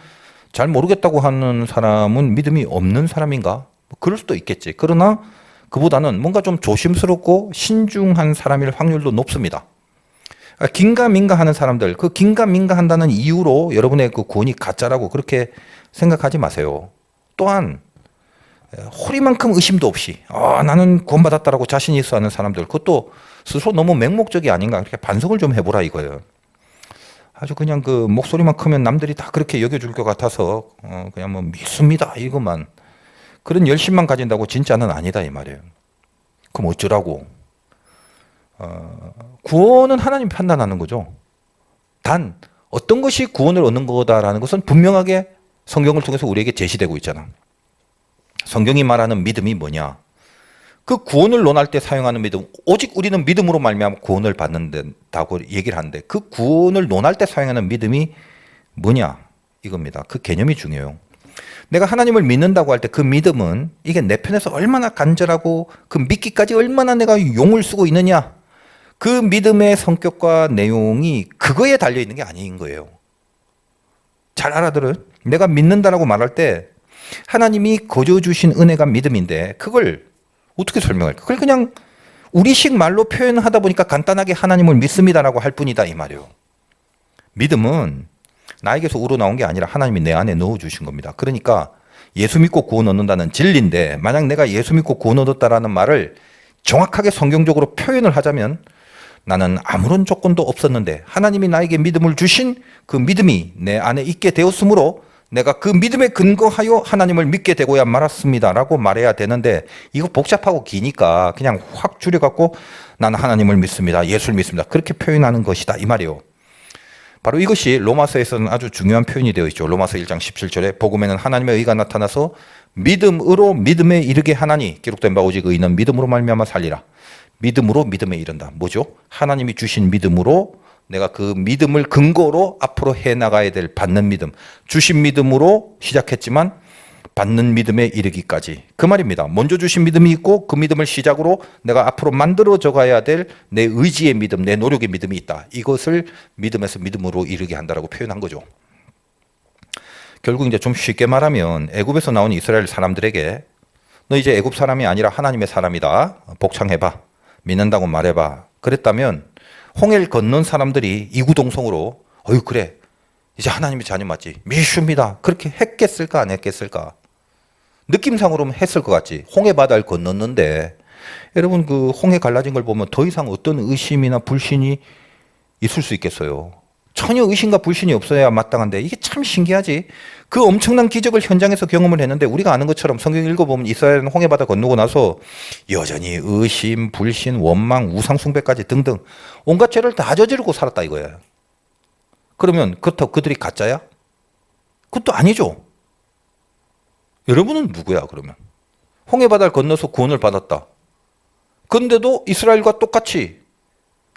A: 잘 모르겠다고 하는 사람은 믿음이 없는 사람인가? 그럴 수도 있겠지. 그러나 그보다는 뭔가 좀 조심스럽고 신중한 사람일 확률도 높습니다. 긴가민가 하는 사람들, 그 긴가민가 한다는 이유로 여러분의 그 구원이 가짜라고 그렇게 생각하지 마세요. 또한 호리만큼 의심도 없이 나는 구원받았다라고 자신이 있어 하는 사람들, 그것도 스스로 너무 맹목적이 아닌가 그렇게 반성을 좀 해보라 이거예요. 아주 그냥 그 목소리만 크면 남들이 다 그렇게 여겨줄 것 같아서 그냥 뭐 믿습니다 이것만 그런 열심만 가진다고 진짜는 아니다 이 말이에요. 그럼 어쩌라고? 구원은 하나님 판단하는 거죠. 단 어떤 것이 구원을 얻는 거다라는 것은 분명하게 성경을 통해서 우리에게 제시되고 있잖아. 성경이 말하는 믿음이 뭐냐? 그 구원을 논할 때 사용하는 믿음, 오직 우리는 믿음으로 말미암아 구원을 받는다고 얘기를 하는데 그 구원을 논할 때 사용하는 믿음이 뭐냐? 이겁니다. 그 개념이 중요해요. 내가 하나님을 믿는다고 할 때 그 믿음은 이게 내 편에서 얼마나 간절하고 그 믿기까지 얼마나 내가 용을 쓰고 있느냐? 그 믿음의 성격과 내용이 그거에 달려 있는 게 아닌 거예요. 잘 알아들어요? 내가 믿는다라고 말할 때 하나님이 거저 주신 은혜가 믿음인데 그걸 어떻게 설명할까? 그걸 그냥 우리식 말로 표현하다 보니까 간단하게 하나님을 믿습니다라고 할 뿐이다 이 말이에요. 믿음은 나에게서 우러나온 게 아니라 하나님이 내 안에 넣어주신 겁니다. 그러니까 예수 믿고 구원 얻는다는 진리인데 만약 내가 예수 믿고 구원 얻었다라는 말을 정확하게 성경적으로 표현을 하자면 나는 아무런 조건도 없었는데 하나님이 나에게 믿음을 주신 그 믿음이 내 안에 있게 되었으므로 내가 그 믿음에 근거하여 하나님을 믿게 되고야 말았습니다 라고 말해야 되는데 이거 복잡하고 기니까 그냥 확 줄여갖고 나는 하나님을 믿습니다. 예수를 믿습니다. 그렇게 표현하는 것이다 이 말이에요. 바로 이것이 로마서에서는 아주 중요한 표현이 되어 있죠. 로마서 1장 17절에 복음에는 하나님의 의가 나타나서 믿음으로 믿음에 이르게 하나니 기록된 바 오직 의인은 믿음으로 말미암아 살리라. 믿음으로 믿음에 이른다. 뭐죠? 하나님이 주신 믿음으로 내가 그 믿음을 근거로 앞으로 해나가야 될 받는 믿음. 주신 믿음으로 시작했지만 받는 믿음에 이르기까지. 그 말입니다. 먼저 주신 믿음이 있고 그 믿음을 시작으로 내가 앞으로 만들어져 가야 될 내 의지의 믿음, 내 노력의 믿음이 있다. 이것을 믿음에서 믿음으로 이르게 한다라고 표현한 거죠. 결국 이제 좀 쉽게 말하면 애굽에서 나온 이스라엘 사람들에게 너 이제 애굽 사람이 아니라 하나님의 사람이다. 복창해봐. 믿는다고 말해봐. 그랬다면 홍해를 건넌 사람들이 이구동성으로 어휴 그래. 이제 하나님의 자녀 맞지. 믿습니다. 그렇게 했겠을까 안 했겠을까? 느낌상으로는 했을 것 같지. 홍해 바다를 건넜는데 여러분 그 홍해 갈라진 걸 보면 더 이상 어떤 의심이나 불신이 있을 수 있겠어요. 전혀 의심과 불신이 없어야 마땅한데 이게 참 신기하지. 그 엄청난 기적을 현장에서 경험을 했는데 우리가 아는 것처럼 성경 읽어보면 이스라엘은 홍해 바다 건너고 나서 여전히 의심, 불신, 원망, 우상 숭배까지 등등 온갖 죄를 다 저지르고 살았다 이거예요. 그러면 그렇다고 그들이 가짜야? 그것도 아니죠. 여러분은 누구야 그러면? 홍해 바다를 건너서 구원을 받았다. 그런데도 이스라엘과 똑같이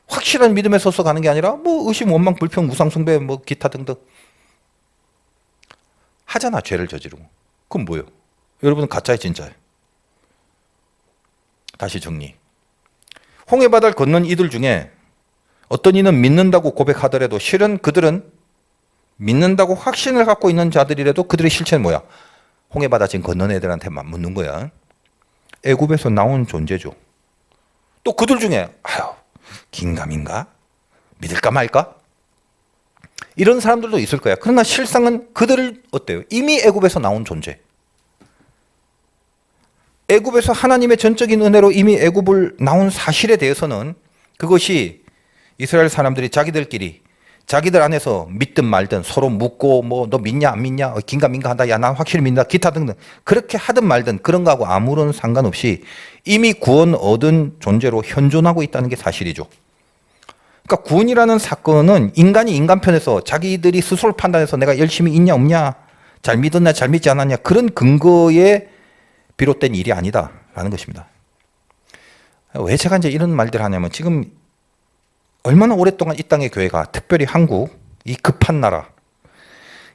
A: 확실한 믿음에 서서 가는 게 아니라 뭐 의심, 원망, 불평, 우상 숭배 뭐 기타 등등 하잖아. 죄를 저지르고. 그건 뭐예요? 여러분은 가짜야 진짜야? 다시 정리. 홍해 바다를 건넌 이들 중에 어떤 이는 믿는다고 고백하더라도 실은 그들은 믿는다고 확신을 갖고 있는 자들이라도 그들의 실체는 뭐야? 홍해 바다 지금 건넌 애들한테만 묻는 거야. 애굽에서 나온 존재죠. 또 그들 중에 아유 긴가민가? 믿을까 말까? 이런 사람들도 있을 거야. 그러나 실상은 그들을 어때요? 이미 애굽에서 나온 존재. 애굽에서 하나님의 전적인 은혜로 이미 애굽을 나온 사실에 대해서는 그것이 이스라엘 사람들이 자기들끼리 자기들 안에서 믿든 말든 서로 묻고 뭐 너 믿냐 안 믿냐 긴가민가 한다 야 난 확실히 믿는다 기타 등등 그렇게 하든 말든 그런 거하고 아무런 상관없이 이미 구원 얻은 존재로 현존하고 있다는 게 사실이죠. 그러니까 구원이라는 사건은 인간이 인간 편에서 자기들이 스스로 판단해서 내가 열심히 있냐 없냐 잘 믿었냐 잘 믿지 않았냐 그런 근거에 비롯된 일이 아니다라는 것입니다. 왜 제가 이제 이런 말들을 하냐면 지금 얼마나 오랫동안 이 땅의 교회가 특별히 한국 이 급한 나라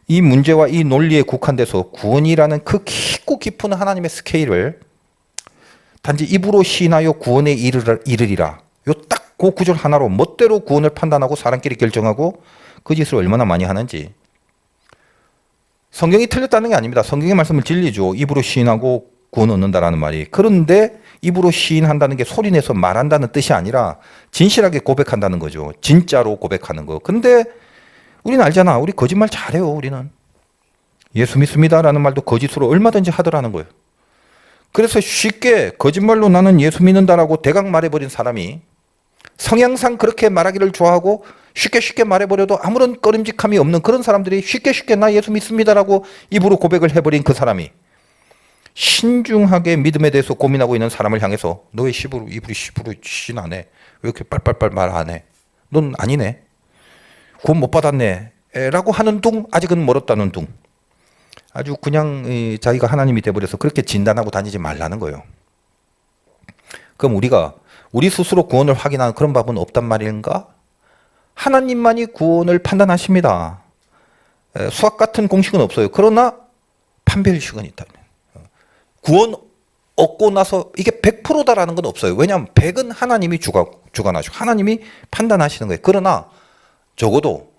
A: 이 문제와 이 논리에 국한돼서 구원이라는 그 깊고 깊은 하나님의 스케일을 단지 입으로 시인하여 구원에 이르리라 요 딱 그 구절 하나로 멋대로 구원을 판단하고 사람끼리 결정하고 그 짓을 얼마나 많이 하는지. 성경이 틀렸다는 게 아닙니다. 성경의 말씀을 진리죠. 입으로 시인하고 구원 얻는다라는 말이. 그런데 입으로 시인한다는 게 소리내서 말한다는 뜻이 아니라 진실하게 고백한다는 거죠. 진짜로 고백하는 거. 근데 우리는 알잖아. 우리 거짓말 잘해요. 우리는. 예수 믿습니다라는 말도 거짓으로 얼마든지 하더라는 거예요. 그래서 쉽게 거짓말로 나는 예수 믿는다라고 대강 말해버린 사람이 성향상 그렇게 말하기를 좋아하고 쉽게 말해버려도 아무런 꺼림직함이 없는 그런 사람들이 쉽게 나 예수 믿습니다라고 입으로 고백을 해버린 그 사람이 신중하게 믿음에 대해서 고민하고 있는 사람을 향해서 너의 입으로 신 안 해. 왜 이렇게 빨빨빨 말 안 해? 넌 아니네. 구원 못 받았네. 라고 하는 둥 아직은 멀었다는 둥. 아주 그냥 자기가 하나님이 돼버려서 그렇게 진단하고 다니지 말라는 거예요. 그럼 우리가 우리 스스로 구원을 확인하는 그런 법은 없단 말인가? 하나님만이 구원을 판단하십니다. 수학 같은 공식은 없어요. 그러나 판별식은 있다. 구원 얻고 나서 이게 100%다라는 건 없어요. 왜냐하면 100은 하나님이 주관하시고 하나님이 판단하시는 거예요. 그러나 적어도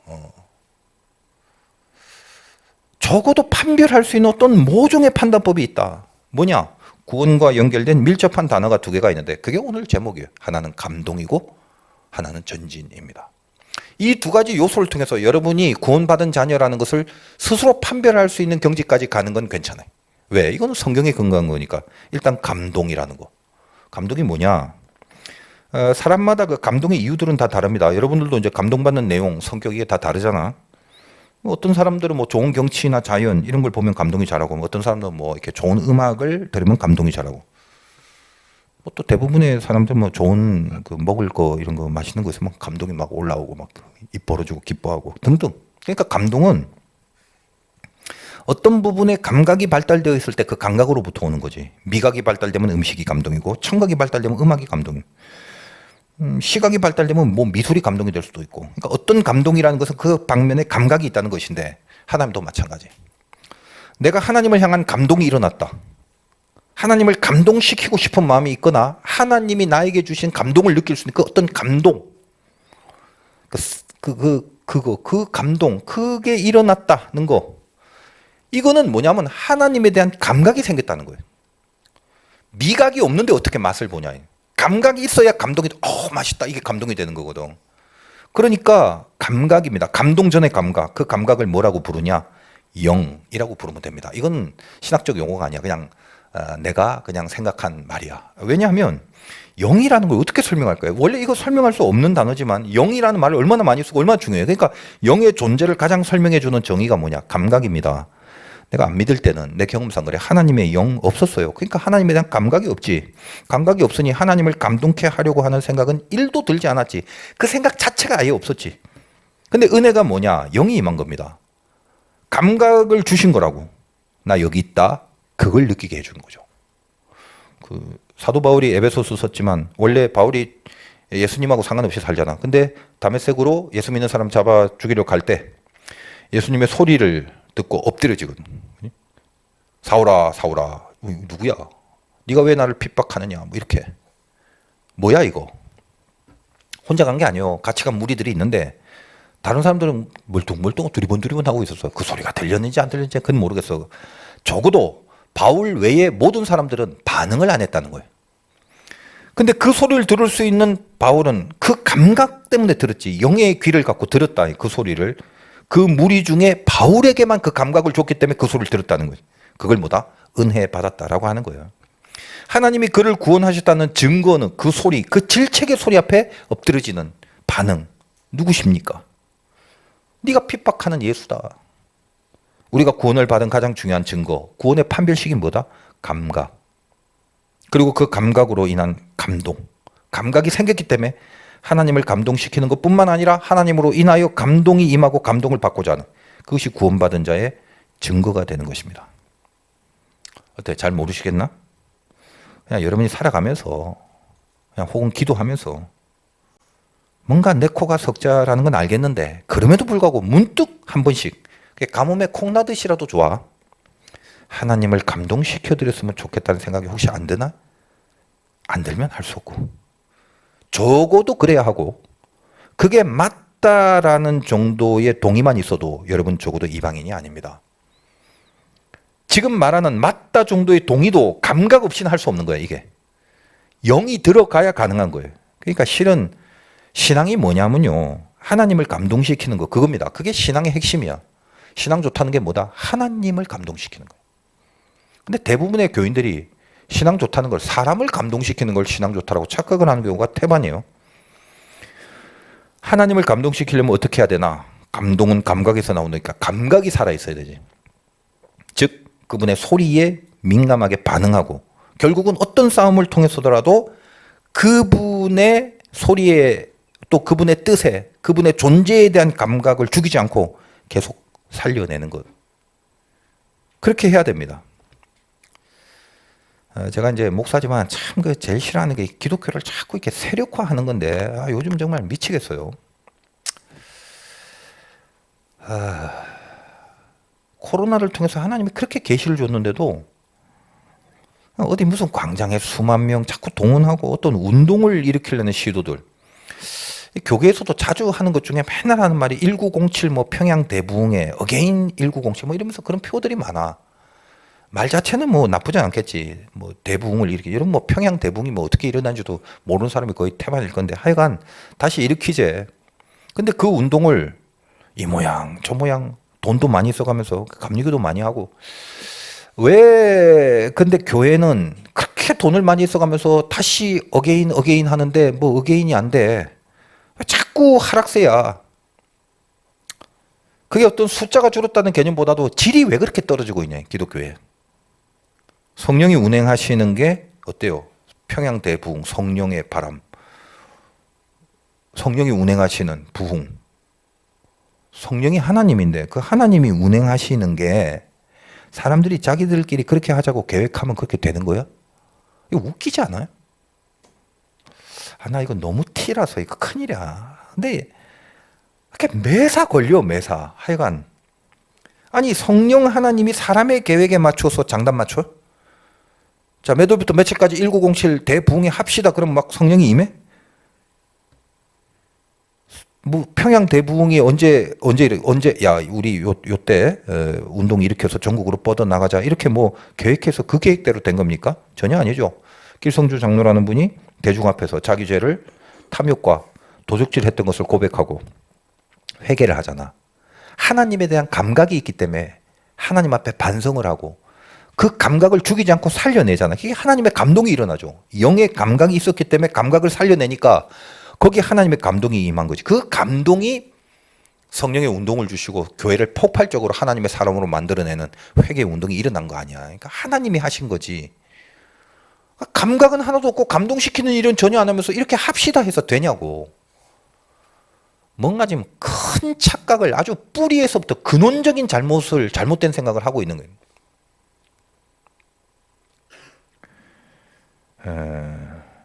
A: 판별할 수 있는 어떤 모종의 판단법이 있다. 뭐냐? 구원과 연결된 밀접한 단어가 두 개가 있는데 그게 오늘 제목이에요. 하나는 감동이고 하나는 전진입니다. 이 두 가지 요소를 통해서 여러분이 구원받은 자녀라는 것을 스스로 판별할 수 있는 경지까지 가는 건 괜찮아요. 왜? 이거는 성경에 근거한 거니까. 일단 감동이라는 거. 감동이 뭐냐? 사람마다 그 감동의 이유들은 다 다릅니다. 여러분들도 이제 감동받는 내용, 성격이 다 다르잖아. 어떤 사람들은 뭐 좋은 경치나 자연 이런 걸 보면 감동이 자라고, 어떤 사람들은 뭐 이렇게 좋은 음악을 들으면 감동이 자라고. 뭐 또 대부분의 사람들 뭐 좋은 그 먹을 거 이런 거 맛있는 거 있으면 감동이 막 올라오고 막 입 벌어지고 기뻐하고 등등. 그러니까 감동은 어떤 부분에 감각이 발달되어 있을 때 그 감각으로부터 오는 거지. 미각이 발달되면 음식이 감동이고, 청각이 발달되면 음악이 감동이고, 시각이 발달되면 뭐 미술이 감동이 될 수도 있고. 그러니까 어떤 감동이라는 것은 그 방면에 감각이 있다는 것인데 하나님도 마찬가지. 내가 하나님을 향한 감동이 일어났다. 하나님을 감동시키고 싶은 마음이 있거나 하나님이 나에게 주신 감동을 느낄 수 있는 그 어떤 감동, 그 감동, 그게 일어났다는 거. 이거는 뭐냐면 하나님에 대한 감각이 생겼다는 거예요. 미각이 없는데 어떻게 맛을 보냐. 감각이 있어야 감동이, 맛있다. 이게 감동이 되는 거거든. 그러니까 감각입니다. 감동 전의 감각. 그 감각을 뭐라고 부르냐? 영이라고 부르면 됩니다. 이건 신학적 용어가 아니야. 그냥 내가 그냥 생각한 말이야. 왜냐하면 영이라는 걸 어떻게 설명할까요? 원래 이거 설명할 수 없는 단어지만 영이라는 말을 얼마나 많이 쓰고 얼마나 중요해요. 그러니까 영의 존재를 가장 설명해 주는 정의가 뭐냐? 감각입니다. 내가 안 믿을 때는 내 경험상 그래. 하나님의 영 없었어요. 그러니까 하나님에 대한 감각이 없지. 감각이 없으니 하나님을 감동케 하려고 하는 생각은 1도 들지 않았지. 그 생각 자체가 아예 없었지. 근데 은혜가 뭐냐? 영이 임한 겁니다. 감각을 주신 거라고. 나 여기 있다. 그걸 느끼게 해주는 거죠. 그 사도 바울이 에베소서 썼지만 원래 바울이 예수님하고 상관없이 살잖아. 근데 다메섹으로 예수 믿는 사람 잡아 죽이려 갈 때 예수님의 소리를 듣고 엎드려지거든. 사울아, 사울아, 누구야? 네가 왜 나를 핍박하느냐? 뭐 이렇게. 뭐야 이거? 혼자 간 게 아니에요. 같이 간 무리들이 있는데 다른 사람들은 멀뚱멀뚱 두리번두리번 하고 있었어. 그 소리가 들렸는지 안 들렸는지 그건 모르겠어. 적어도 바울 외에 모든 사람들은 반응을 안 했다는 거예요. 근데 그 소리를 들을 수 있는 바울은 그 감각 때문에 들었지. 영의 귀를 갖고 들었다. 그 소리를. 그 무리 중에 바울에게만 그 감각을 줬기 때문에 그 소리를 들었다는 거예요. 그걸 뭐다? 은혜 받았다라고 하는 거예요. 하나님이 그를 구원하셨다는 증거는 그 소리, 그 질책의 소리 앞에 엎드러지는 반응. 누구십니까? 네가 핍박하는 예수다. 우리가 구원을 받은 가장 중요한 증거, 구원의 판별식이 뭐다? 감각. 그리고 그 감각으로 인한 감동. 감각이 생겼기 때문에 하나님을 감동시키는 것뿐만 아니라 하나님으로 인하여 감동이 임하고 감동을 받고자 하는 그것이 구원받은 자의 증거가 되는 것입니다. 어때? 잘 모르시겠나? 그냥 여러분이 살아가면서 그냥 혹은 기도하면서 뭔가 내 코가 석자라는 건 알겠는데 그럼에도 불구하고 문득 한 번씩 가뭄에 콩나듯이라도 좋아. 하나님을 감동시켜드렸으면 좋겠다는 생각이 혹시 안 드나? 안 들면 할 수 없고 적어도 그래야 하고 그게 맞다라는 정도의 동의만 있어도 여러분 적어도 이방인이 아닙니다. 지금 말하는 맞다 정도의 동의도 감각 없이는 할 수 없는 거예요. 이게 영이 들어가야 가능한 거예요. 그러니까 실은 신앙이 뭐냐면요, 하나님을 감동시키는 거, 그겁니다. 그게 신앙의 핵심이야. 신앙 좋다는 게 뭐다? 하나님을 감동시키는 거예요. 근데 대부분의 교인들이 신앙 좋다는 걸, 사람을 감동시키는 걸 신앙 좋다라고 착각을 하는 경우가 태반이에요. 하나님을 감동시키려면 어떻게 해야 되나? 감동은 감각에서 나오니까 감각이 살아있어야 되지. 즉 그분의 소리에 민감하게 반응하고 결국은 어떤 싸움을 통해서더라도 그분의 소리에 또 그분의 뜻에 그분의 존재에 대한 감각을 죽이지 않고 계속 살려내는 것. 그렇게 해야 됩니다. 제가 이제 목사지만 참 그 제일 싫어하는 게 기독교를 자꾸 이렇게 세력화하는 건데 요즘 정말 미치겠어요. 코로나를 통해서 하나님이 그렇게 계시를 줬는데도 어디 무슨 광장에 수만 명 자꾸 동원하고 어떤 운동을 일으키려는 시도들. 교계에서도 자주 하는 것 중에 맨날 하는 말이 1907 뭐 평양 대부흥회 어게인 1907 뭐 이러면서 그런 표들이 많아. 말 자체는 뭐 나쁘지 않겠지. 뭐 대부흥을 일으키 이런 뭐 평양 대부흥이 뭐 어떻게 일어난지도 모르는 사람이 거의 태반일 건데 하여간 다시 일으키재. 근데 그 운동을 이 모양 저 모양 돈도 많이 써가면서 감리교도 많이 하고 왜 근데 교회는 그렇게 돈을 많이 써가면서 다시 어게인 하는데 뭐 어게인이 안 돼. 자꾸 하락세야. 그게 어떤 숫자가 줄었다는 개념보다도 질이 왜 그렇게 떨어지고 있냐, 기독교에. 성령이 운행하시는 게 어때요? 평양 대부흥, 성령의 바람. 성령이 운행하시는 부흥. 성령이 하나님인데 그 하나님이 운행하시는 게 사람들이 자기들끼리 그렇게 하자고 계획하면 그렇게 되는 거야? 이거 웃기지 않아요? 나 이거 너무 티라서 이거 큰일이야. 근데 이렇게 매사 걸려, 매사. 하여간 아니 성령 하나님이 사람의 계획에 맞춰서 장단 맞춰? 자, 몇 월부터 며칠까지 1907 대부흥회 합시다. 그럼 막 성령이 임해? 뭐 평양 대부흥이 언제 야 우리 요때 운동 일으켜서 전국으로 뻗어 나가자 이렇게 뭐 계획해서 그 계획대로 된 겁니까? 전혀 아니죠. 길성주 장로라는 분이 대중 앞에서 자기 죄를 탐욕과 도적질했던 것을 고백하고 회개를 하잖아. 하나님에 대한 감각이 있기 때문에 하나님 앞에 반성을 하고 그 감각을 죽이지 않고 살려내잖아. 그게 하나님의 감동이 일어나죠. 영의 감각이 있었기 때문에 감각을 살려내니까 거기에 하나님의 감동이 임한 거지. 그 감동이 성령의 운동을 주시고 교회를 폭발적으로 하나님의 사람으로 만들어내는 회개의 운동이 일어난 거 아니야. 그러니까 하나님이 하신 거지. 감각은 하나도 없고 감동시키는 일은 전혀 안 하면서 이렇게 합시다 해서 되냐고. 뭔가 지금 큰 착각을 아주 뿌리에서부터 근원적인 잘못된 생각을 하고 있는 거예요.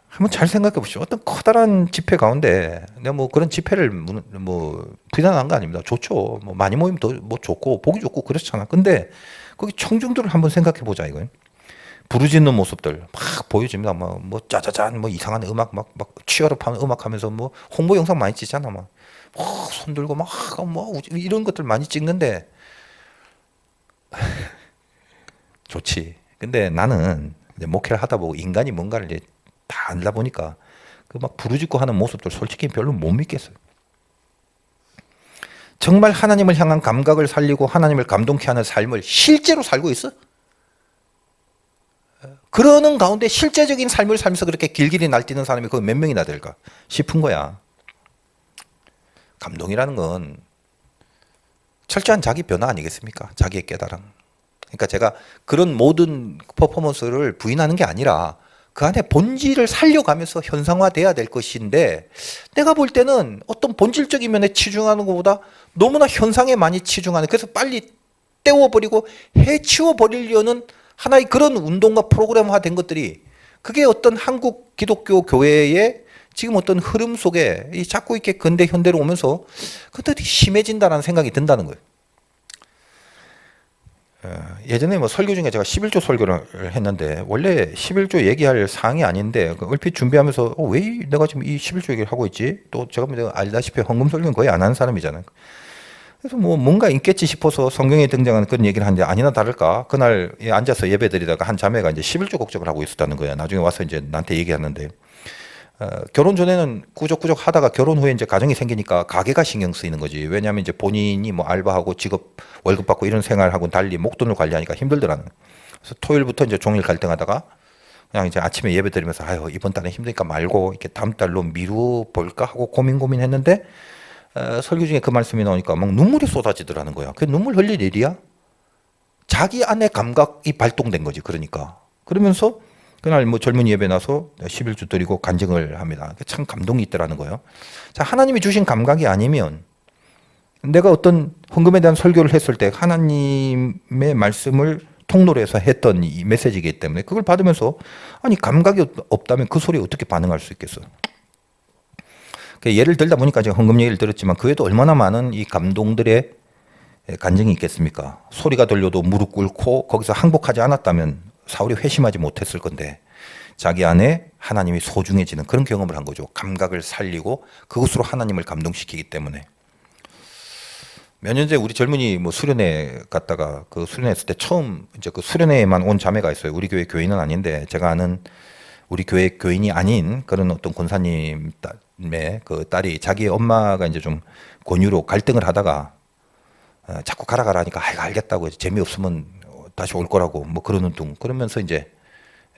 A: 한번 잘 생각해 보시죠. 어떤 커다란 집회 가운데 내가 뭐 그런 집회를 뭐 비난한 거 아닙니다. 좋죠. 뭐 많이 모이면 더 뭐 좋고 보기 좋고 그렇잖아. 근데 거기 청중들을 한번 생각해 보자 이거예요. 부르짖는 모습들 막 보여집니다. 뭐 짜자잔 뭐 이상한 음악 막 취업하는 음악 하면서 뭐 홍보 영상 많이 찍잖아. 막 손 들고 막 뭐 이런 것들 많이 찍는데 좋지. 근데 나는 목회를 하다 보고 인간이 뭔가를 이제 다 알다 보니까 그 막 부르짖고 하는 모습들 솔직히 별로 못 믿겠어요. 정말 하나님을 향한 감각을 살리고 하나님을 감동케 하는 삶을 실제로 살고 있어? 그러는 가운데 실제적인 삶을 살면서 그렇게 길길이 날뛰는 사람이 거기 몇 명이나 될까 싶은 거야. 감동이라는 건 철저한 자기 변화 아니겠습니까? 자기의 깨달음. 그러니까 제가 그런 모든 퍼포먼스를 부인하는 게 아니라 그 안에 본질을 살려가면서 현상화돼야 될 것인데 내가 볼 때는 어떤 본질적인 면에 치중하는 것보다 너무나 현상에 많이 치중하는, 그래서 빨리 떼워버리고 해치워버리려는 하나의 그런 운동과 프로그램화된 것들이, 그게 어떤 한국 기독교 교회의 지금 어떤 흐름 속에 자꾸 이렇게 근대 현대로 오면서 그것들이 심해진다는 생각이 든다는 거예요. 예전에 뭐 설교 중에 제가 11조 설교를 했는데 원래 11조 얘기할 사항이 아닌데 얼핏 준비하면서 왜 내가 지금 이 11조 얘기를 하고 있지? 또 제가 알다시피 헌금 설교는 거의 안 하는 사람이잖아요. 그래서 뭐 뭔가 있겠지 싶어서 성경에 등장하는 그런 얘기를 하는데 아니나 다를까 그날 앉아서 예배 드리다가 한 자매가 이제 11조 걱정을 하고 있었다는 거야. 나중에 와서 이제 나한테 얘기하는데 결혼 전에는 꾸적꾸적 하다가 결혼 후에 이제 가정이 생기니까 가게가 신경 쓰이는 거지. 왜냐하면 이제 본인이 뭐 알바하고 직업 월급 받고 이런 생활하고는 달리 목돈을 관리하니까 힘들더라는. 그래서 토요일부터 이제 종일 갈등하다가 그냥 이제 아침에 예배 드리면서 아유 이번 달에 힘드니까 말고 이렇게 다음 달로 미루 볼까 하고 고민했는데 설교 중에 그 말씀이 나오니까 막 눈물이 쏟아지더라는 거야. 그 눈물 흘릴 일이야? 자기 안에 감각이 발동된 거지. 그러면서 그날 뭐 젊은이 예배 나서 11주 드리고 간증을 합니다. 참 감동이 있더라는 거예요. 자, 하나님이 주신 감각이 아니면 내가 어떤 헌금에 대한 설교를 했을 때 하나님의 말씀을 통로로 해서 했던 이 메시지이기 때문에 그걸 받으면서 아니 감각이 없다면 그 소리에 어떻게 반응할 수 있겠어요? 예를 들다 보니까 제가 헌금 얘기를 들었지만 그 외에도 얼마나 많은 이 감동들의 간증이 있겠습니까? 소리가 들려도 무릎 꿇고 거기서 항복하지 않았다면 사울이 회심하지 못했을 건데 자기 안에 하나님이 소중해지는 그런 경험을 한 거죠. 감각을 살리고 그것으로 하나님을 감동시키기 때문에. 몇 년 전에 우리 젊은이 뭐 수련회 갔다가 그 수련회 했을 때 처음 이제 그 수련회에만 온 자매가 있어요. 우리 교회 교인은 아닌데 제가 아는 우리 교회 교인이 아닌 그런 어떤 권사님의 그 딸이 자기의 엄마가 이제 좀 권유로 갈등을 하다가 자꾸 가라 하니까 아이고 알겠다고 재미없으면 다시 올 거라고 뭐 그러는 둥 그러면서 이제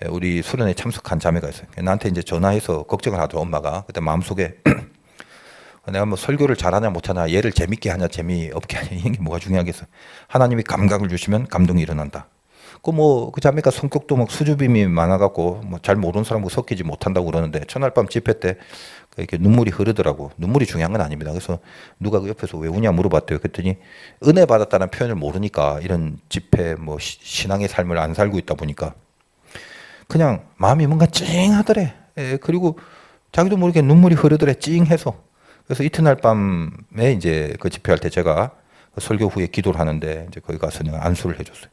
A: 우리 수련회에 참석한 자매가 있어요. 나한테 이제 전화해서 걱정을 하더라고. 엄마가 그때 마음속에 내가 뭐 설교를 잘하냐 못하냐, 얘를 재밌게 하냐 재미없게 하냐 이게 뭐가 중요하겠어. 하나님이 감각을 주시면 감동이 일어난다. 그 자매가 성격도 막 수줍음이 많아갖고 뭐 잘 모르는 사람하고 섞이지 못한다고 그러는데 첫날 밤 집회 때 이렇게 눈물이 흐르더라고. 눈물이 중요한 건 아닙니다. 그래서 누가 그 옆에서 왜 우냐 물어봤대요. 그랬더니 은혜 받았다는 표현을 모르니까 이런 집회 뭐 신앙의 삶을 안 살고 있다 보니까 그냥 마음이 뭔가 찡하더래. 그리고 자기도 모르게 눈물이 흐르더래. 찡해서. 그래서 이튿날 밤에 이제 그 집회할 때 제가 설교 후에 기도를 하는데 이제 거기 가서 내가 안수를 해줬어요.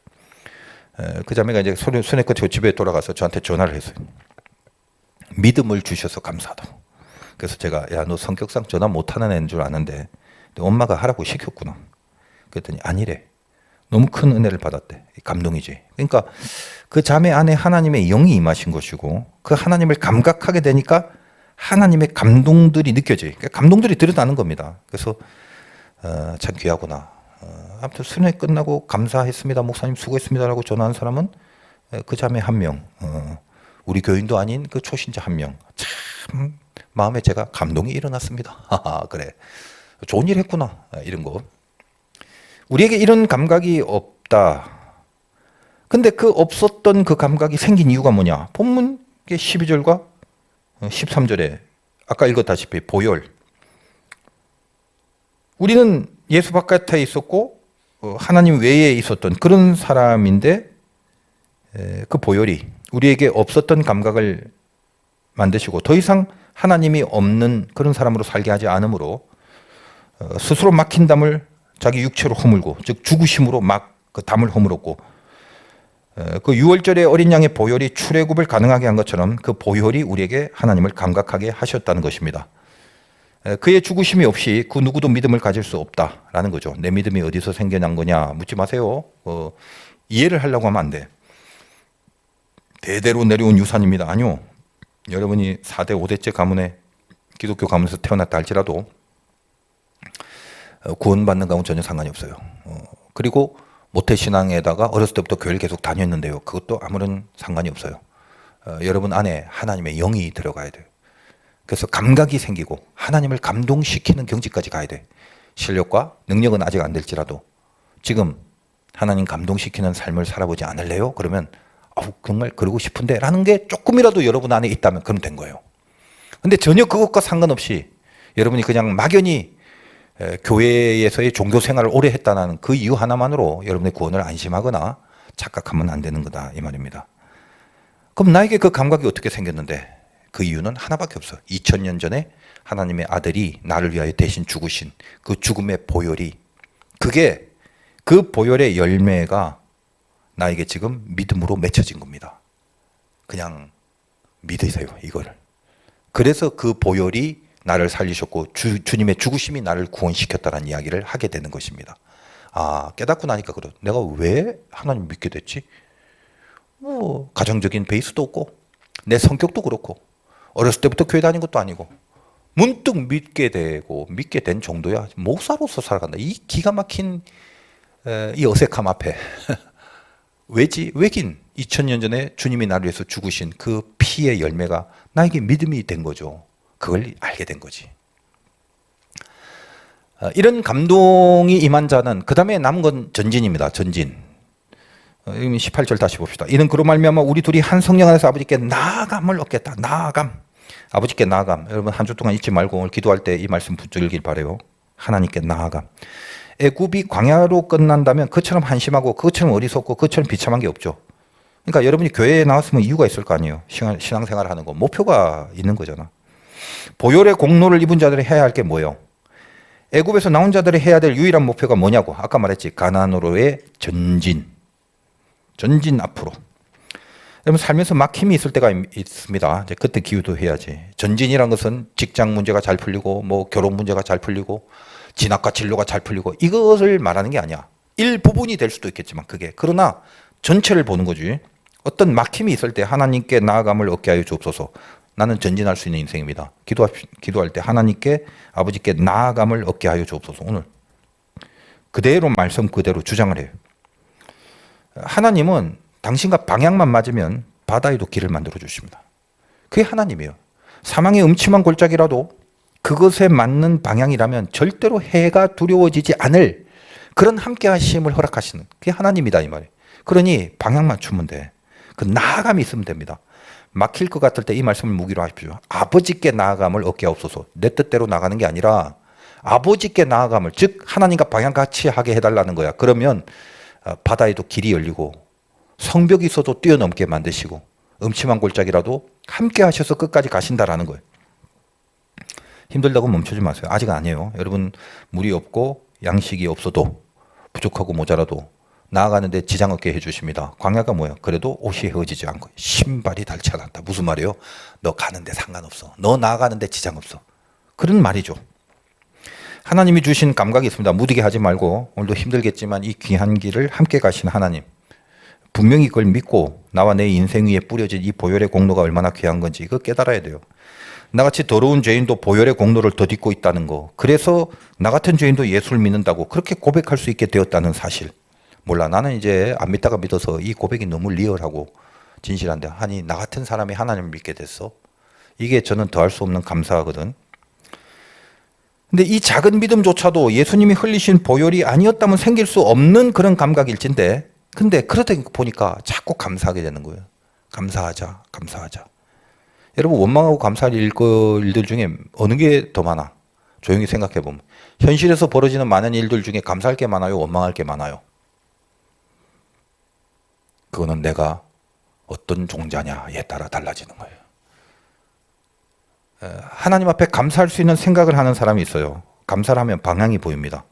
A: 그 자매가 이제 순회 끝에 집에 돌아가서 저한테 전화를 했어요. 믿음을 주셔서 감사하다고. 그래서 제가 야, 너 성격상 전화 못하는 애인 줄 아는데 엄마가 하라고 시켰구나. 그랬더니 아니래. 너무 큰 은혜를 받았대. 감동이지. 그러니까 그 자매 안에 하나님의 영이 임하신 것이고 그 하나님을 감각하게 되니까 하나님의 감동들이 느껴져요. 그러니까 감동들이 드러나는 겁니다. 그래서 참 귀하구나. 아무튼 순회 끝나고 감사했습니다. 목사님 수고했습니다라고 전화한 사람은 그 자매 한 명. 우리 교인도 아닌 그 초신자 한 명. 참 마음에 제가 감동이 일어났습니다. 그래. 좋은 일 했구나. 이런 거. 우리에게 이런 감각이 없다. 근데 그 없었던 그 감각이 생긴 이유가 뭐냐? 본문 12절과 13절에 아까 읽었다시피 보혈. 우리는 예수 바깥에 있었고 하나님 외에 있었던 그런 사람인데 그 보혈이 우리에게 없었던 감각을 만드시고 더 이상 하나님이 없는 그런 사람으로 살게 하지 않으므로 스스로 막힌 담을 자기 육체로 허물고 즉 죽으심으로 막 그 담을 허물었고 그 유월절의 어린 양의 보혈이 출애굽을 가능하게 한 것처럼 그 보혈이 우리에게 하나님을 감각하게 하셨다는 것입니다. 그의 죽으심이 없이 그 누구도 믿음을 가질 수 없다라는 거죠. 내 믿음이 어디서 생겨난 거냐 묻지 마세요. 이해를 하려고 하면 안 돼. 대대로 내려온 유산입니다. 아니요. 여러분이 4대 5대째 가문에 기독교 가문에서 태어났다 할지라도 구원받는 가문 전혀 상관이 없어요. 그리고 모태신앙에다가 어렸을 때부터 교회를 계속 다녔는데요. 그것도 아무런 상관이 없어요. 여러분 안에 하나님의 영이 들어가야 돼요. 그래서 감각이 생기고 하나님을 감동시키는 경지까지 가야 돼. 실력과 능력은 아직 안 될지라도 지금 하나님 감동시키는 삶을 살아보지 않을래요? 그러면 정말 그러고 싶은데 라는 게 조금이라도 여러분 안에 있다면 그럼 된 거예요. 근데 전혀 그것과 상관없이 여러분이 그냥 막연히 교회에서의 종교 생활을 오래 했다는 그 이유 하나만으로 여러분의 구원을 안심하거나 착각하면 안 되는 거다 이 말입니다. 그럼 나에게 그 감각이 어떻게 생겼는데 그 이유는 하나밖에 없어. 2000년 전에 하나님의 아들이 나를 위하여 대신 죽으신 그 죽음의 보혈이 그게 그 보혈의 열매가 나에게 지금 믿음으로 맺혀진 겁니다. 그냥 믿으세요 이거를. 그래서 그 보혈이 나를 살리셨고 주님의 죽으심이 나를 구원시켰다는 이야기를 하게 되는 것입니다. 깨닫고 나니까 그래. 내가 왜 하나님 믿게 됐지? 가정적인 베이스도 없고 내 성격도 그렇고 어렸을 때부터 교회 다닌 것도 아니고 문득 믿게 되고 믿게 된 정도야. 목사로서 살아간다. 이 기가 막힌 이 어색함 앞에 왜지? 왜긴 2000년 전에 주님이 나를 위해서 죽으신 그 피의 열매가 나에게 믿음이 된 거죠. 그걸 알게 된 거지. 이런 감동이 임한 자는 그 다음에 남은 건 전진입니다. 전진. 18절 다시 봅시다. 이는 그로 말미암아 우리 둘이 한 성령 안에서 아버지께 나아감을 얻겠다. 나아감. 아버지께 나아감. 여러분 한 주 동안 잊지 말고 오늘 기도할 때 이 말씀 붙들길 바라요. 하나님께 나아감. 애굽이 광야로 끝난다면 그처럼 한심하고 그처럼 어리석고 그처럼 비참한 게 없죠. 그러니까 여러분이 교회에 나왔으면 이유가 있을 거 아니에요. 신앙생활 하는 거. 목표가 있는 거잖아. 보혈의 공로를 입은 자들이 해야 할 게 뭐예요? 애굽에서 나온 자들이 해야 될 유일한 목표가 뭐냐고. 아까 말했지. 가나안으로의 전진. 전진 앞으로. 여러분 살면서 막힘이 있을 때가 있습니다. 이제 그때 기도도 해야지. 전진이란 것은 직장 문제가 잘 풀리고 뭐 결혼 문제가 잘 풀리고 진학과 진로가 잘 풀리고 이것을 말하는 게 아니야. 일부분이 될 수도 있겠지만 그게. 그러나 전체를 보는 거지. 어떤 막힘이 있을 때 하나님께 나아감을 얻게 하여 주옵소서. 나는 전진할 수 있는 인생입니다. 기도할 때 하나님께 아버지께 나아감을 얻게 하여 주옵소서. 오늘 그대로 말씀 그대로 주장을 해요. 하나님은 당신과 방향만 맞으면 바다에도 길을 만들어 주십니다. 그게 하나님이에요. 사망의 음침한 골짜기라도 그것에 맞는 방향이라면 절대로 해가 두려워지지 않을 그런 함께 하심을 허락하시는 그게 하나님이다 이 말이에요. 그러니 방향 맞추면 돼. 그 나아감이 있으면 됩니다. 막힐 것 같을 때 이 말씀을 무기로 하십시오. 아버지께 나아감을 얻게 하옵소서. 내 뜻대로 나가는 게 아니라 아버지께 나아감을 즉 하나님과 방향 같이 하게 해달라는 거야. 그러면 바다에도 길이 열리고 성벽이 있어도 뛰어넘게 만드시고 음침한 골짜기라도 함께 하셔서 끝까지 가신다라는 거예요. 힘들다고 멈추지 마세요. 아직 아니에요. 여러분 물이 없고 양식이 없어도 부족하고 모자라도 나아가는데 지장 없게 해주십니다. 광야가 뭐예요? 그래도 옷이 헤어지지 않고 신발이 닳지 않았다. 무슨 말이에요? 너 가는데 상관없어. 너 나아가는데 지장 없어. 그런 말이죠. 하나님이 주신 감각이 있습니다. 무디게 하지 말고 오늘도 힘들겠지만 이 귀한 길을 함께 가신 하나님. 분명히 그걸 믿고 나와 내 인생 위에 뿌려진 이 보혈의 공로가 얼마나 귀한 건지 이거 깨달아야 돼요. 나같이 더러운 죄인도 보혈의 공로를 덧입고 있다는 거. 그래서 나 같은 죄인도 예수를 믿는다고 그렇게 고백할 수 있게 되었다는 사실. 몰라. 나는 이제 안 믿다가 믿어서 이 고백이 너무 리얼하고 진실한데 아니 나 같은 사람이 하나님을 믿게 됐어. 이게 저는 더할 수 없는 감사하거든. 근데 이 작은 믿음조차도 예수님이 흘리신 보혈이 아니었다면 생길 수 없는 그런 감각일진데 근데 그러다 보니까 자꾸 감사하게 되는 거예요. 감사하자, 감사하자. 여러분 원망하고 감사할 일들 중에 어느 게 더 많아? 조용히 생각해 보면 현실에서 벌어지는 많은 일들 중에 감사할 게 많아요? 원망할 게 많아요? 그거는 내가 어떤 종자냐에 따라 달라지는 거예요. 하나님 앞에 감사할 수 있는 생각을 하는 사람이 있어요. 감사를 하면 방향이 보입니다.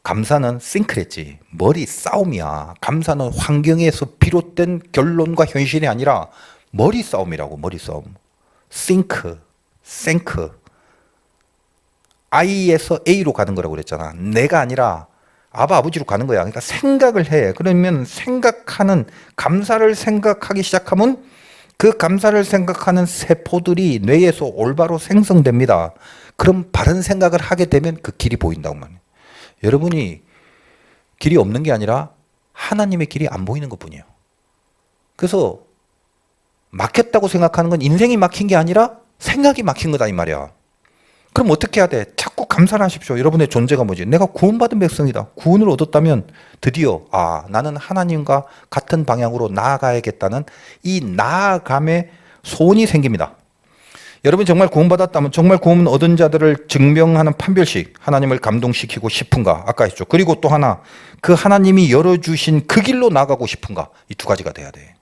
A: 감사는 싱크레지 머리 싸움이야. 감사는 환경에서 비롯된 결론과 현실이 아니라 머리 싸움이라고. 머리 싸움. 싱크. I에서 A로 가는 거라고 그랬잖아. 내가 아니라 아버지로 가는 거야. 그러니까 생각을 해. 그러면 생각하는 감사를 생각하기 시작하면 그 감사를 생각하는 세포들이 뇌에서 올바로 생성됩니다. 그럼 바른 생각을 하게 되면 그 길이 보인다고 말이에요. 여러분이 길이 없는 게 아니라 하나님의 길이 안 보이는 것뿐이에요. 그래서 막혔다고 생각하는 건 인생이 막힌 게 아니라 생각이 막힌 거다 이 말이야. 그럼 어떻게 해야 돼? 자꾸 감사를 하십시오. 여러분의 존재가 뭐지? 내가 구원받은 백성이다. 구원을 얻었다면 드디어 나는 하나님과 같은 방향으로 나아가야겠다는 이 나아감의 소원이 생깁니다. 여러분 정말 구원받았다면 정말 구원 얻은 자들을 증명하는 판별식 하나님을 감동시키고 싶은가? 아까 했죠. 그리고 또 하나 그 하나님이 열어주신 그 길로 나가고 싶은가? 이 두 가지가 돼야 돼.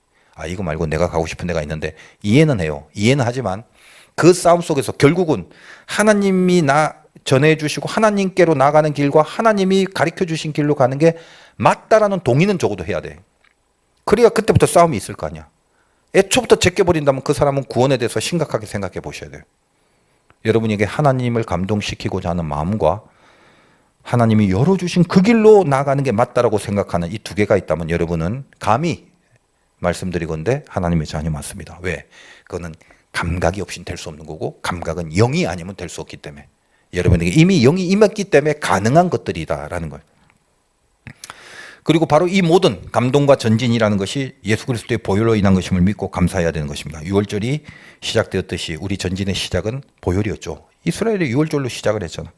A: 이거 말고 내가 가고 싶은 데가 있는데 이해는 해요. 이해는 하지만 그 싸움 속에서 결국은 하나님이 나 전해주시고 하나님께로 나가는 길과 하나님이 가르쳐주신 길로 가는 게 맞다라는 동의는 적어도 해야 돼. 그래야 그때부터 싸움이 있을 거 아니야. 애초부터 제껴버린다면 그 사람은 구원에 대해서 심각하게 생각해 보셔야 돼요. 여러분에게 하나님을 감동시키고자 하는 마음과 하나님이 열어주신 그 길로 나가는 게 맞다라고 생각하는 이 두 개가 있다면 여러분은 감히 말씀드리건대 하나님의 자녀 맞습니다. 왜? 그거는 감각이 없이는 될 수 없는 거고 감각은 영이 아니면 될 수 없기 때문에 여러분에게 이미 영이 임했기 때문에 가능한 것들이다라는 거예요. 그리고 바로 이 모든 감동과 전진이라는 것이 예수 그리스도의 보혈로 인한 것임을 믿고 감사해야 되는 것입니다. 유월절이 시작되었듯이 우리 전진의 시작은 보혈이었죠. 이스라엘의 유월절로 시작을 했잖아.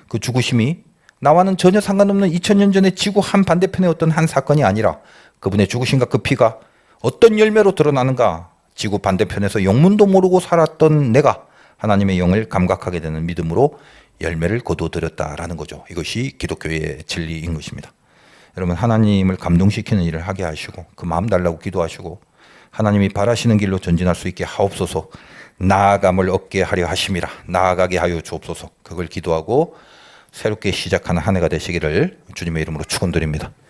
A: 그 죽으심이 나와는 전혀 상관없는 2000년 전에 지구 한 반대편의 어떤 한 사건이 아니라 그분의 죽으심과 그 피가 어떤 열매로 드러나는가? 지구 반대편에서 영문도 모르고 살았던 내가 하나님의 영을 감각하게 되는 믿음으로 열매를 거두어들였다라는 거죠. 이것이 기독교의 진리인 것입니다. 여러분 하나님을 감동시키는 일을 하게 하시고 그 마음 달라고 기도하시고 하나님이 바라시는 길로 전진할 수 있게 하옵소서. 나아감을 얻게 하려 하심이라. 나아가게 하여 주옵소서. 그걸 기도하고 새롭게 시작하는 한 해가 되시기를 주님의 이름으로 축원드립니다.